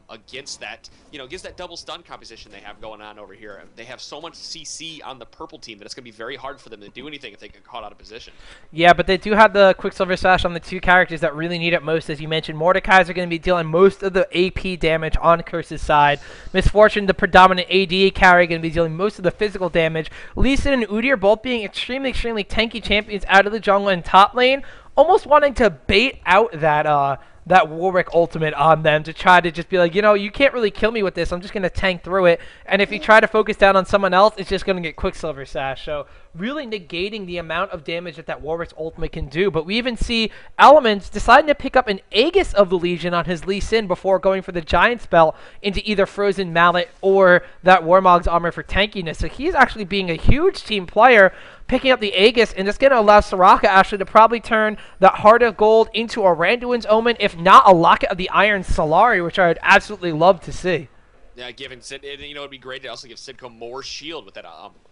against that, you know, against that double stun composition they have going on over here. They have so much CC on the purple team that it's going to be very hard for them to do anything if they get caught out of position. Yeah, but they do have the Quicksilver stash on the two characters that really need it most. As you mentioned, Mordekaiser are going to be dealing most of the AP damage on Curse's side. Misfortune, the predominant AD carry, going to be dealing most of the physical damage. Lee Sin and Udyr both being extremely tanky champions out of the jungle and top lane, almost wanting to bait out that Warwick ultimate on them to try to just be like, you know, you can't really kill me with this. I'm just going to tank through it. And if you try to focus down on someone else, it's just going to get Quicksilver Sash. So really negating the amount of damage that Warwick's ultimate can do. But we even see Elements deciding to pick up an Aegis of the Legion on his Lee Sin before going for the Giant Spell into either Frozen Mallet or that Warmog's Armor for tankiness. So he's actually being a huge team player, picking up the Aegis, and it's going to allow Soraka actually to probably turn that Heart of Gold into a Randuin's Omen, if not a Locket of the Iron Solari, which I would absolutely love to see. Yeah, giving Sid, you know, it'd be great to also give Sidco more shield with that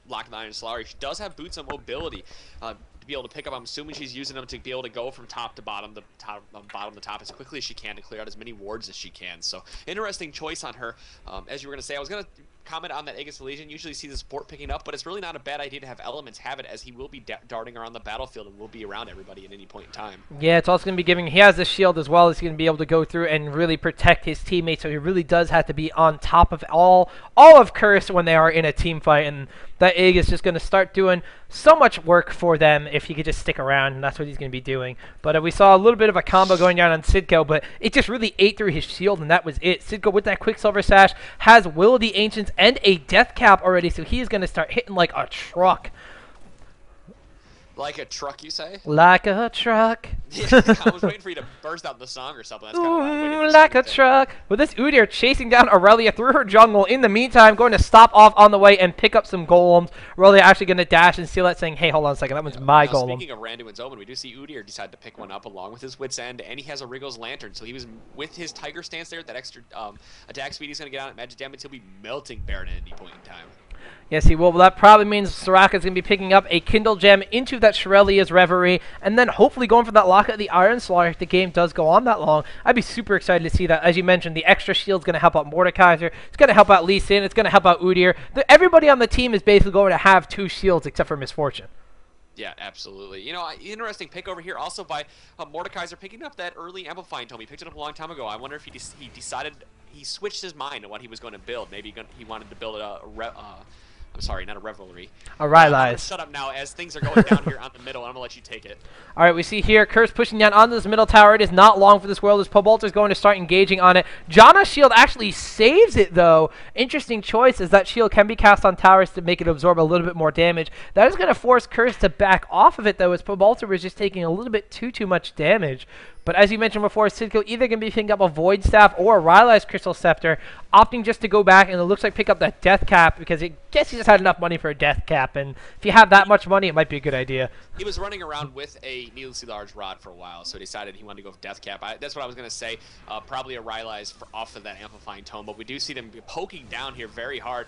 Locket of the Iron Solari. She does have boots of mobility to be able to pick up. I'm assuming she's using them to be able to go from top to bottom, bottom to top as quickly as she can to clear out as many wards as she can. So interesting choice on her. As you were going to say, I was going to comment on that Aegis Legion. Usually see the support picking up, but it's really not a bad idea to have Elements have it, as he will be darting around the battlefield and will be around everybody at any point in time. Yeah, it's also going to be giving, he has the shield as well, as he's going to be able to go through and really protect his teammates, so he really does have to be on top of all of Curse when they are in a team fight, and that Aegis is just going to start doing so much work for them if he could just stick around, and that's what he's going to be doing. But we saw a little bit of a combo going down on Sidco, but it just really ate through his shield, and that was it. Sidco with that Quicksilver Sash has Will of the Ancients and a Death Cap already, so he's going to start hitting like a truck. Like a truck, you say? Like a truck. I was waiting for you to burst out the song or something. That's kind of why I waited Ooh, for like a something. truck. With this Udyr chasing down Aurelia through her jungle. In the meantime, going to stop off on the way and pick up some golems. Aurelia actually going to dash and steal that, saying, hey, hold on a second, that one's my Now, golem. speaking of Randuin's Omen, we do see Udyr decide to pick one up along with his Wit's End, and he has a Wriggle's Lantern, so he was with his Tiger stance there. That extra attack speed he's going to get on at magic damage. He'll be melting Baron at any point in time. Yes, he will. Well, that probably means Soraka's going to be picking up a Kindle Gem into that Shirelia's Reverie, and then hopefully going for that lock at the Iron Slaughter if the game does go on that long. I'd be super excited to see that. As you mentioned, the extra shield's going to help out Mordekaiser. It's going to help out Lee Sin. It's going to help out Udyr. Everybody on the team is basically going to have 2 shields except for Misfortune. Yeah, absolutely. You know, interesting pick over here also by Mordekaiser picking up that early Amplifying Tome. He picked it up a long time ago. I wonder if he decided, he switched his mind on what he was going to build. Maybe he wanted to build I'm sorry, not a Revelry. A I'm Rylai's. gonna shut up now as things are going down here on the middle, and I'm going to let you take it. All right, we see here Curse pushing down onto this middle tower. It is not long for this world as Pobolter's going to start engaging on it. Janna's shield actually saves it, though. Interesting choice, as that shield can be cast on towers to make it absorb a little bit more damage. That is going to force Curse to back off of it, though, as Pobolter was just taking a little bit too much damage. But as you mentioned before, Sidco either going to be picking up a Void Staff or a Rylai's Crystal Scepter, opting just to go back, and it looks like pick up that Death Cap, because I guess he just had enough money for a Death Cap, and if you have that much money, it might be a good idea. He was running around with a needlessly large rod for a while, so he decided he wanted to go with Death Cap. That's what I was going to say. Probably a Rylai's off of that Amplifying Tome, but we do see them poking down here very hard.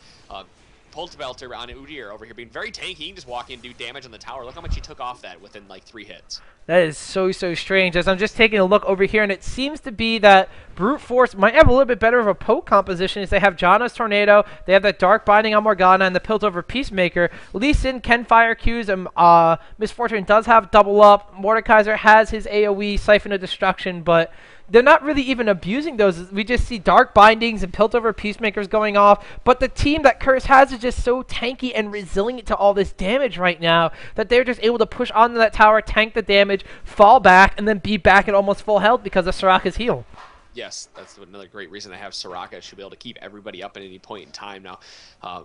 Poltbelter on Udyr over here being very tanky. He can just walk in and do damage on the tower. Look how much he took off that within like 3 hits. That is so strange. As I'm just taking a look over here, and it seems to be that Brute Force might have a little bit better of a poke composition, as they have Janna's Tornado, they have that Dark Binding on Morgana, and the Piltover Peacemaker. Lee Sin can fire Qs, and Misfortune does have double up. Mordekaiser has his AoE, Siphon of Destruction, but they're not really even abusing those. We just see Dark Bindings and Piltover Peacemakers going off, but the team that Curse has is just so tanky and resilient to all this damage right now that they're just able to push onto that tower, tank the damage, fall back, and then be back at almost full health because of Soraka's heal. Yes, that's another great reason to have Soraka. She'll be able to keep everybody up at any point in time. Now,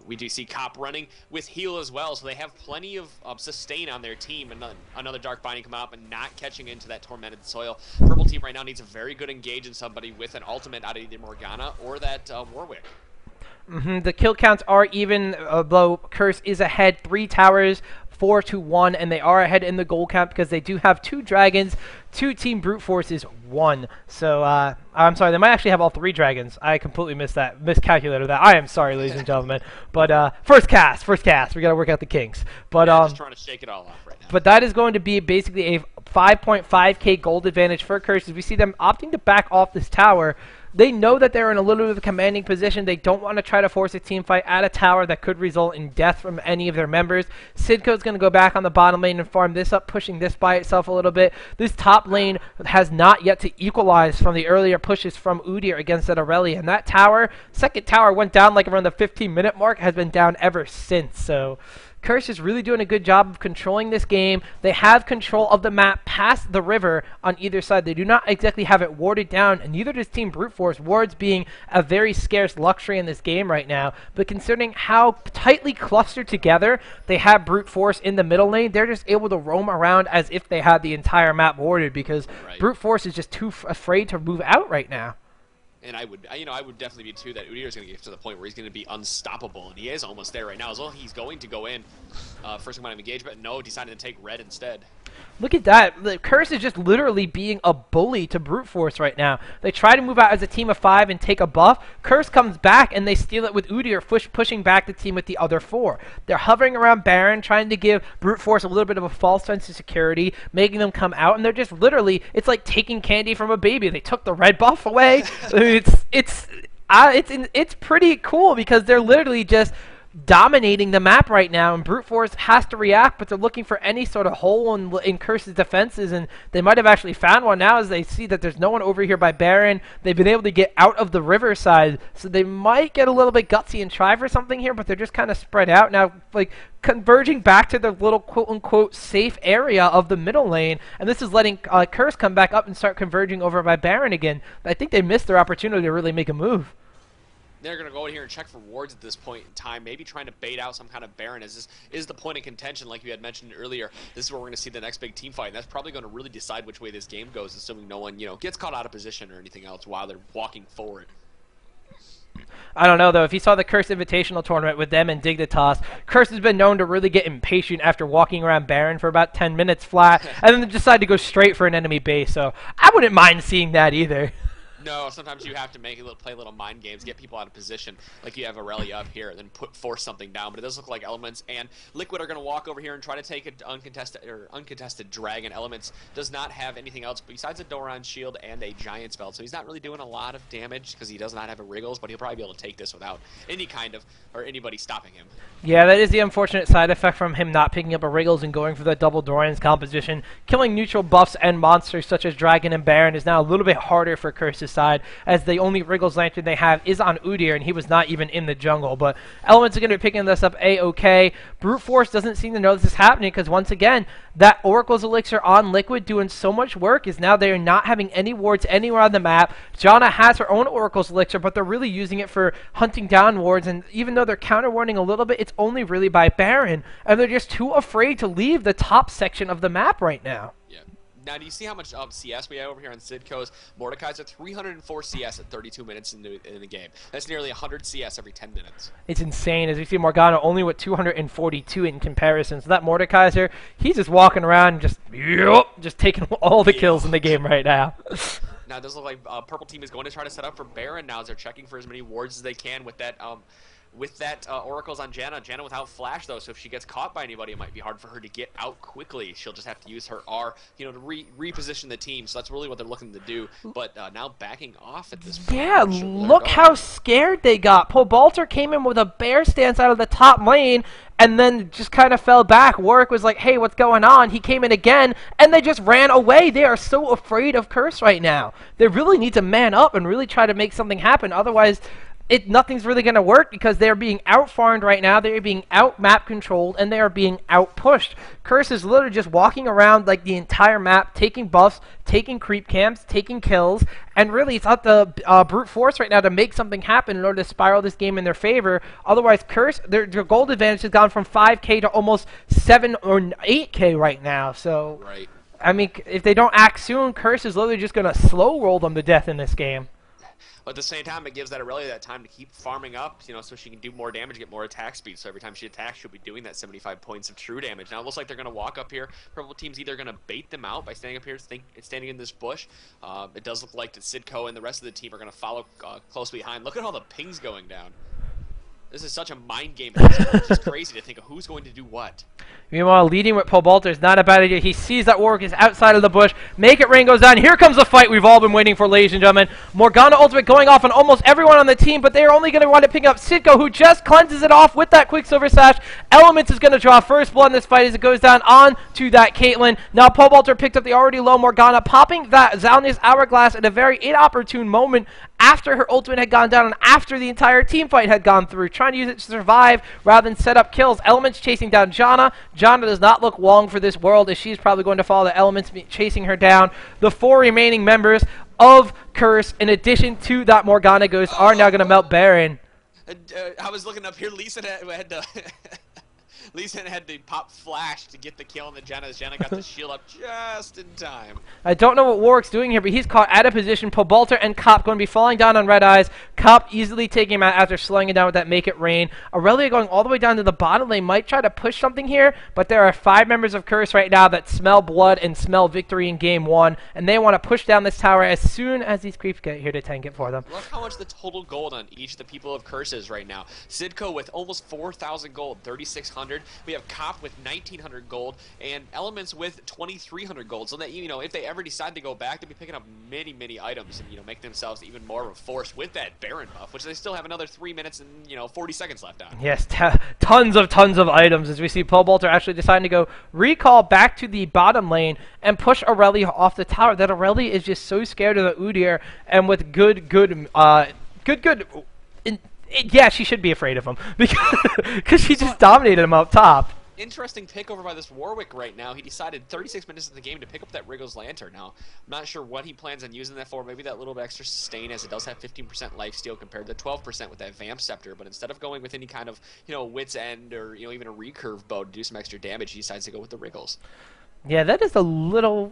we do see Cop running with heal as well, so they have plenty of sustain on their team. And another Dark Binding coming up and not catching into that Tormented Soil. Purple team right now needs a very good engage in somebody with an ultimate out of either Morgana or that Warwick. The kill counts are even, though Curse is ahead 3 towers, 4-1, and they are ahead in the goal count because they do have 2 dragons, 2 Team Brute Forces, 1. So, I'm sorry, they might actually have all 3 dragons. I completely miscalculated that. I am sorry, ladies and gentlemen. But, first cast. We gotta work out the kinks. But, yeah, just trying to shake it all off right now. But that is going to be basically a 5.5k gold advantage for Curse, as we see them opting to back off this tower. They know that they're in a little bit of a commanding position. They don't want to try to force a team fight at a tower that could result in death from any of their members. Sidco's going to go back on the bottom lane and farm this up, pushing this by itself a little bit. This top lane has not yet to equalize from the earlier pushes from Udyr against that Aurelia. And that tower, second tower, went down like around the 15-minute mark, has been down ever since. So Curse is really doing a good job of controlling this game. They have control of the map past the river on either side. They do not exactly have it warded down, and neither does Team Brute Force, wards being a very scarce luxury in this game right now. But considering how tightly clustered together they have Brute Force in the middle lane, they're just able to roam around as if they had the entire map warded, because Brute Force is just too afraid to move out right now. And I would definitely be too that Udyr is going to get to the point where he's going to be unstoppable, and he is almost there right now. As well, he's going to go in first amount of engagement. No, decided to take red instead. Look at that. The Curse is just literally being a bully to Brute Force right now. They try to move out as a team of 5 and take a buff. Curse comes back, and they steal it with Udyr pushing back the team with the other 4. They're hovering around Baron, trying to give Brute Force a little bit of a false sense of security, making them come out, and they're just literally, it's like taking candy from a baby. They took the red buff away. It's pretty cool because they're literally just dominating the map right now, and Brute Force has to react, but they're looking for any sort of hole in Curse's defenses, and they might have actually found one now as they see that there's no one over here by Baron. They've been able to get out of the riverside, so they might get a little bit gutsy and try for something here, but they're just kind of spread out now, like converging back to their little quote-unquote safe area of the middle lane, and this is letting Curse come back up and start converging over by Baron again. I think they missed their opportunity to really make a move. They're going to go in here and check for wards at this point in time, maybe trying to bait out some kind of Baron, as this is the point of contention, like you had mentioned earlier. This is where we're going to see the next big team fight, and that's probably going to really decide which way this game goes, assuming no one, gets caught out of position or anything else while they're walking forward. I don't know, though. If you saw the Curse Invitational Tournament with them and Dignitas, Curse has been known to really get impatient after walking around Baron for about 10 minutes flat, and then decide to go straight for an enemy base, so I wouldn't mind seeing that either. No, sometimes you have to play little mind games, get people out of position, like you have Aurelia up here, and then force something down. But it does look like Elements and Liquid are going to walk over here and try to take an uncontested dragon. Elements does not have anything else besides a Doran shield and a giant spell, so he's not really doing a lot of damage because he does not have a Wriggles, but he'll probably be able to take this without anybody stopping him. Yeah, that is the unfortunate side effect from him not picking up a Wriggles and going for the double Doran's composition. Killing neutral buffs and monsters such as Dragon and Baron is now a little bit harder for Curse's side, as the only Wriggles Lantern they have is on Udyr, and he was not even in the jungle. But Elements are going to be picking this up A-okay. Brute Force doesn't seem to know this is happening, because once again, that Oracle's Elixir on Liquid doing so much work is now they are not having any wards anywhere on the map. Janna has her own Oracle's Elixir, but they're really using it for hunting down wards, and even though they're counter-warding a little bit, it's only really by Baron, and they're just too afraid to leave the top section of the map right now. Yeah. Now, do you see how much CS we have over here on Sidco's Mordekaiser? 304 CS at 32 minutes in the game. That's nearly 100 CS every 10 minutes. It's insane. As we see Morgana only with 242 in comparison. So that Mordekaiser, he's just walking around just taking all the kills in the game right now. Now, it does look like Purple Team is going to try to set up for Baron now as they're checking for as many wards as they can with that... Oracle's on Janna. Janna without Flash, though, so if she gets caught by anybody, it might be hard for her to get out quickly. She'll just have to use her R, to reposition the team. So that's really what they're looking to do. But now backing off at this point. Yeah, look how scared they got. Pobalter came in with a bear stance out of the top lane, and then just kind of fell back. Warwick was like, hey, what's going on? He came in again, and they just ran away. They are so afraid of Curse right now. They really need to man up and really try to make something happen. Otherwise... nothing's really going to work, because they're being out-farmed right now, they're being out-map controlled, and they are being out-pushed. Curse is literally just walking around like the entire map, taking buffs, taking creep camps, taking kills, and really it's up to Brute Force right now to make something happen in order to spiral this game in their favor. Otherwise, Curse, their gold advantage has gone from 5k to almost 7 or 8k right now, so... Right. I mean, if they don't act soon, Curse is literally just going to slow roll them to death in this game. But at the same time, it gives that Aurelia that time to keep farming up, so she can do more damage, get more attack speed. So every time she attacks, she'll be doing that 75 points of true damage. Now it looks like they're going to walk up here. Purple Team's either going to bait them out by standing up here, standing in this bush. It does look like that Sidco and the rest of the team are going to follow closely behind. Look at all the pings going down. This is such a mind game. It's just crazy to think of who's going to do what. Meanwhile, leading with Pobalter is not a bad idea. He sees that Warwick is outside of the bush. Make it rain goes down. Here comes the fight we've all been waiting for, ladies and gentlemen. Morgana ultimate going off on almost everyone on the team, but they are only going to want to pick up Sidco, who just cleanses it off with that Quicksilver Sash. Elements is going to draw first blood in this fight as it goes down on to that Caitlyn. Now Pobalter picked up the already low Morgana, popping that Zalnia's Hourglass at a very inopportune moment after her ultimate had gone down and after the entire team fight had gone through, trying to use it to survive rather than set up kills. Elements chasing down Janna. Janna does not look long for this world, as she's probably going to follow the Elements chasing her down. The 4 remaining members of Curse, in addition to that Morgana Ghost, are now going to melt Baron. I was looking up here. Lisa had to... Lisa had to pop Flash to get the kill on the Janna, as Janna got the shield up just in time. I don't know what Warwick's doing here, but he's caught out of position. Pobalter and Cop going to be falling down on Red Eyes. Cop easily taking him out after slowing it down with that Make It Rain. Aurelia going all the way down to the bottom. They might try to push something here, but there are 5 members of Curse right now that smell blood and smell victory in Game 1, and they want to push down this tower as soon as these creeps get here to tank it for them. Look how much the total gold on each of the people of Curse is right now. Sidco with almost 4,000 gold, 3,600. We have Cop with 1,900 gold, and Elements with 2,300 gold. So that, if they ever decide to go back, they'll be picking up many, many items and, make themselves even more of a force with that Baron buff, which they still have another 3 minutes and, 40 seconds left on. Yes, tons of items, as we see Pobalter actually deciding to go recall back to the bottom lane and push Aurelia off the tower. That Aurelia is just so scared of the Udyr, and with yeah, she should be afraid of him because she just dominated him up top. Interesting pick over by this Warwick right now. He decided 36 minutes in the game to pick up that Wriggles Lantern. Now, I'm not sure what he plans on using that for. Maybe that little bit extra sustain, as it does have 15% lifesteal compared to 12% with that Vamp Scepter. But instead of going with any kind of, Wit's End or, even a recurve bow to do some extra damage, he decides to go with the Wriggles. Yeah, that is a little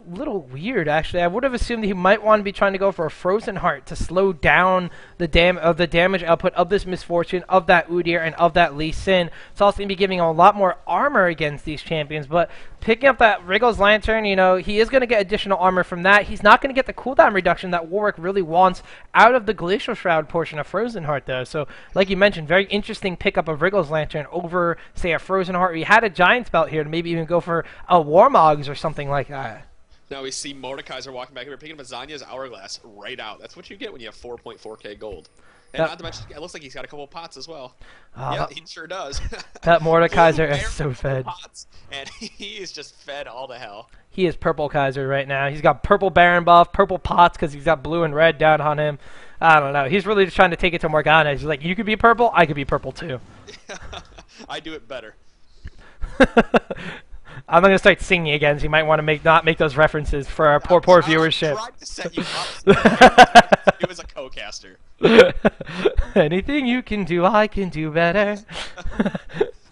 weird, actually. I would have assumed that he might want to be trying to go for a Frozen Heart to slow down the damage output of this Misfortune, of that Udyr, and of that Lee Sin. It's also going to be giving a lot more armor against these champions, but picking up that Wriggles Lantern, he is going to get additional armor from that. He's not going to get the cooldown reduction that Warwick really wants out of the Glacial Shroud portion of Frozen Heart, though. So, like you mentioned, very interesting pickup of Wriggles Lantern over, say, a Frozen Heart. We had a Giant's Belt here to maybe even go for a Warmogs or something like that. Now we see Mordekaiser walking back here, picking up a Zanya's Hourglass right out. That's what you get when you have 4.4k gold. And not to mention, it looks like he's got a couple of pots as well. Yeah, he sure does. That Mordekaiser is so fed. Pots, and he is just fed all to hell. He is Purple Kaiser right now. He's got purple Baron buff, purple pots because he's got blue and red down on him. I don't know. He's really just trying to take it to Morgana. He's like, you could be purple, I could be purple too. I do it better. I'm not gonna start singing again, so you might want to not make those references for our poor viewership. I tried to set you up. He was a co-caster. Anything you can do, I can do better.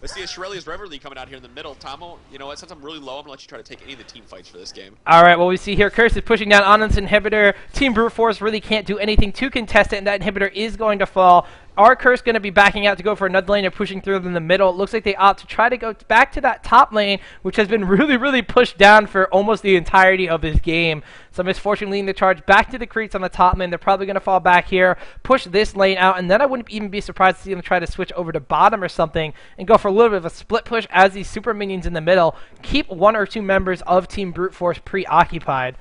Let's see a Shirelia's Reverie coming out here in the middle. Tomo, you know what? Since I'm really low, I'm going to let you try to take any of the team fights for this game. All right, well, we see here Curse is pushing down Anand's inhibitor. Team Brute Force really can't do anything to contest it, and that inhibitor is going to fall. Are Curse going to be backing out to go for another lane or pushing through in the middle? It looks like they opt to try to go back to that top lane, which has been really pushed down for almost the entirety of this game. So Misfortune leading the charge back to the creeps on the top lane. They're probably going to fall back here, push this lane out, and then I wouldn't even be surprised to see them try to switch over to bottom or something and go for a little bit of a split push as these super minions in the middle keep one or two members of Team Brute Force preoccupied.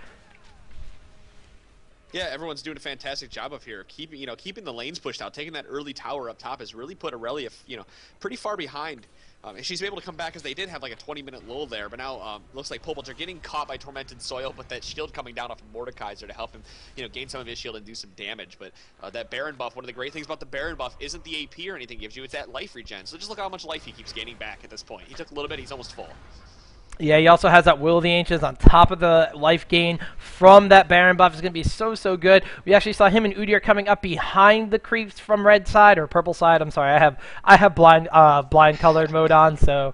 Yeah, everyone's doing a fantastic job of here, keeping the lanes pushed out, taking that early tower up top has really put Aurelia, pretty far behind. And she's able to come back, as they did have like a 20-minute lull there, but now looks like Populter getting caught by Tormented Soil, but that shield coming down off of Mordekaiser to help him, gain some of his shield and do some damage. But that Baron buff, one of the great things about the Baron buff isn't the AP or anything it gives you, it's that life regen. So just look how much life he keeps gaining back at this point. He took a little bit, he's almost full. Yeah, he also has that Will of the Ancients on top of the life gain from that Baron buff. It's going to be so good. We actually saw him and Udyr coming up behind the creeps from red side, or purple side. I'm sorry, I have blind colored mode on, so...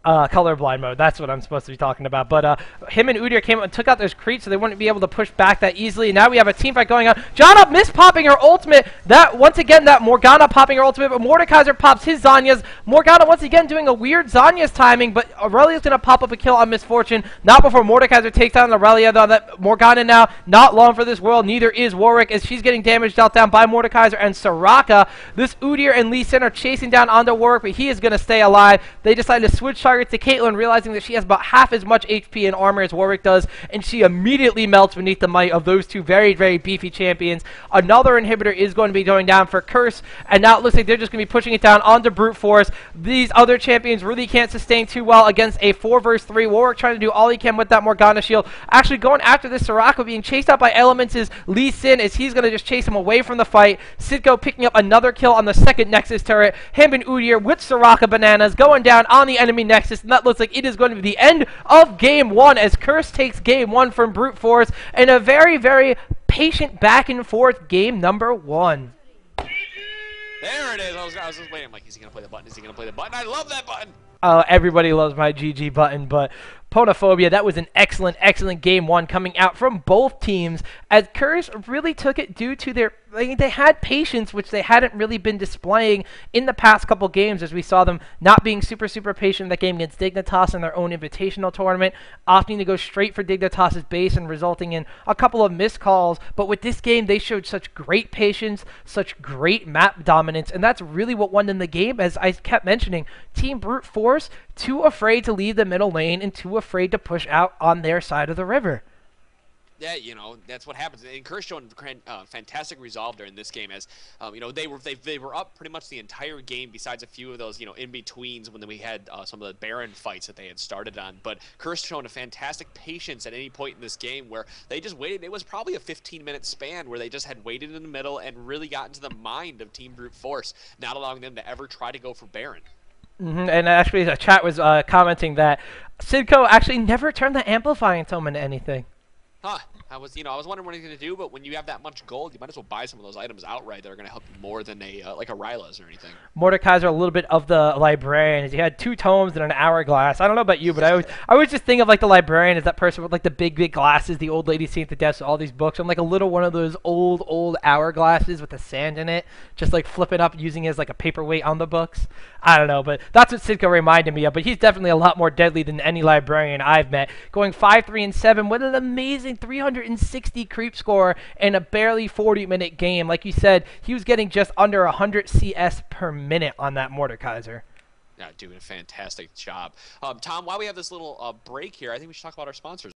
colorblind mode, that's what I'm supposed to be talking about. But him and Udyr came up and took out those creeps, so they wouldn't be able to push back that easily. Now we have a team fight going on. Janna miss-popping her ultimate. Once again, that Morgana popping her ultimate, but Mordekaiser pops his Zanya's. Morgana once again doing a weird Zanya's timing, but Aurelia's going to pop up a kill on Misfortune. Not before Mordekaiser takes down Aurelia, though. That Morgana now not long for this world. Neither is Warwick, as she's getting damage dealt down by Mordekaiser and Soraka. This Udyr and Lee Sin are chasing down onto Warwick, but he is going to stay alive. They decide to switch targets to Caitlyn, realizing that she has about half as much HP and armor as Warwick does, and she immediately melts beneath the might of those two very beefy champions. Another inhibitor is going to be going down for Curse, and now it looks like they're just going to be pushing it down onto Brute Force. These other champions really can't sustain too well against a 4 vs 3. Warwick trying to do all he can with that Morgana shield. Actually going after this Soraka, being chased out by Elements is Lee Sin, as he's going to just chase him away from the fight. Sitgo picking up another kill on the second Nexus turret. Him and Udyr with Soraka bananas going down on the enemy Nexus, and that looks like it is going to be the end of Game 1 as Curse takes Game 1 from Brute Force in a very patient back and forth game number 1. There it is. I was just waiting. I'm like, is he going to play the button? Is he going to play the button? I love that button. Everybody loves my GG button, but Ponophobia, that was an excellent Game 1 coming out from both teams, as Curse really took it due to their... they had patience, which they hadn't really been displaying in the past couple games, as we saw them not being super patient in that game against Dignitas in their own invitational tournament, opting to go straight for Dignitas's base and resulting in a couple of missed calls. But with this game, they showed such great patience, such great map dominance, and that's really what won in the game, as I kept mentioning. Team Brute Force, too afraid to leave the middle lane and too afraid to push out on their side of the river. Yeah, that's what happens. And Curse showed fantastic resolve during this game, as they were up pretty much the entire game, besides a few of those in betweens when we had some of the Baron fights that they had started on. But Curse showing a fantastic patience at any point in this game, where they just waited. It was probably a 15-minute span where they just had waited in the middle and really got into the mind of Team Brute Force, not allowing them to ever try to go for Baron. And actually, the chat was commenting that Sidco actually never turned the amplifying tome into anything. Huh. I was wondering what he's gonna do, but when you have that much gold, you might as well buy some of those items outright that are gonna help you more than a like a Ryla's or anything. Mordekaiser, a little bit of the librarian. He had 2 tomes and an hourglass. I don't know about you, but I always just think of like the librarian as that person with like the big glasses, the old lady sitting at the desk with all these books. I'm like a little one of those old hourglasses with the sand in it, just like flipping up using it as like a paperweight on the books. I don't know, but that's what Sidco reminded me of. But he's definitely a lot more deadly than any librarian I've met. Going 5-3-7 with an amazing 360 creep score in a barely 40-minute game. Like you said, he was getting just under 100 CS per minute on that Mordekaiser. Yeah, doing a fantastic job. Tom, while we have this little break here, I think we should talk about our sponsors.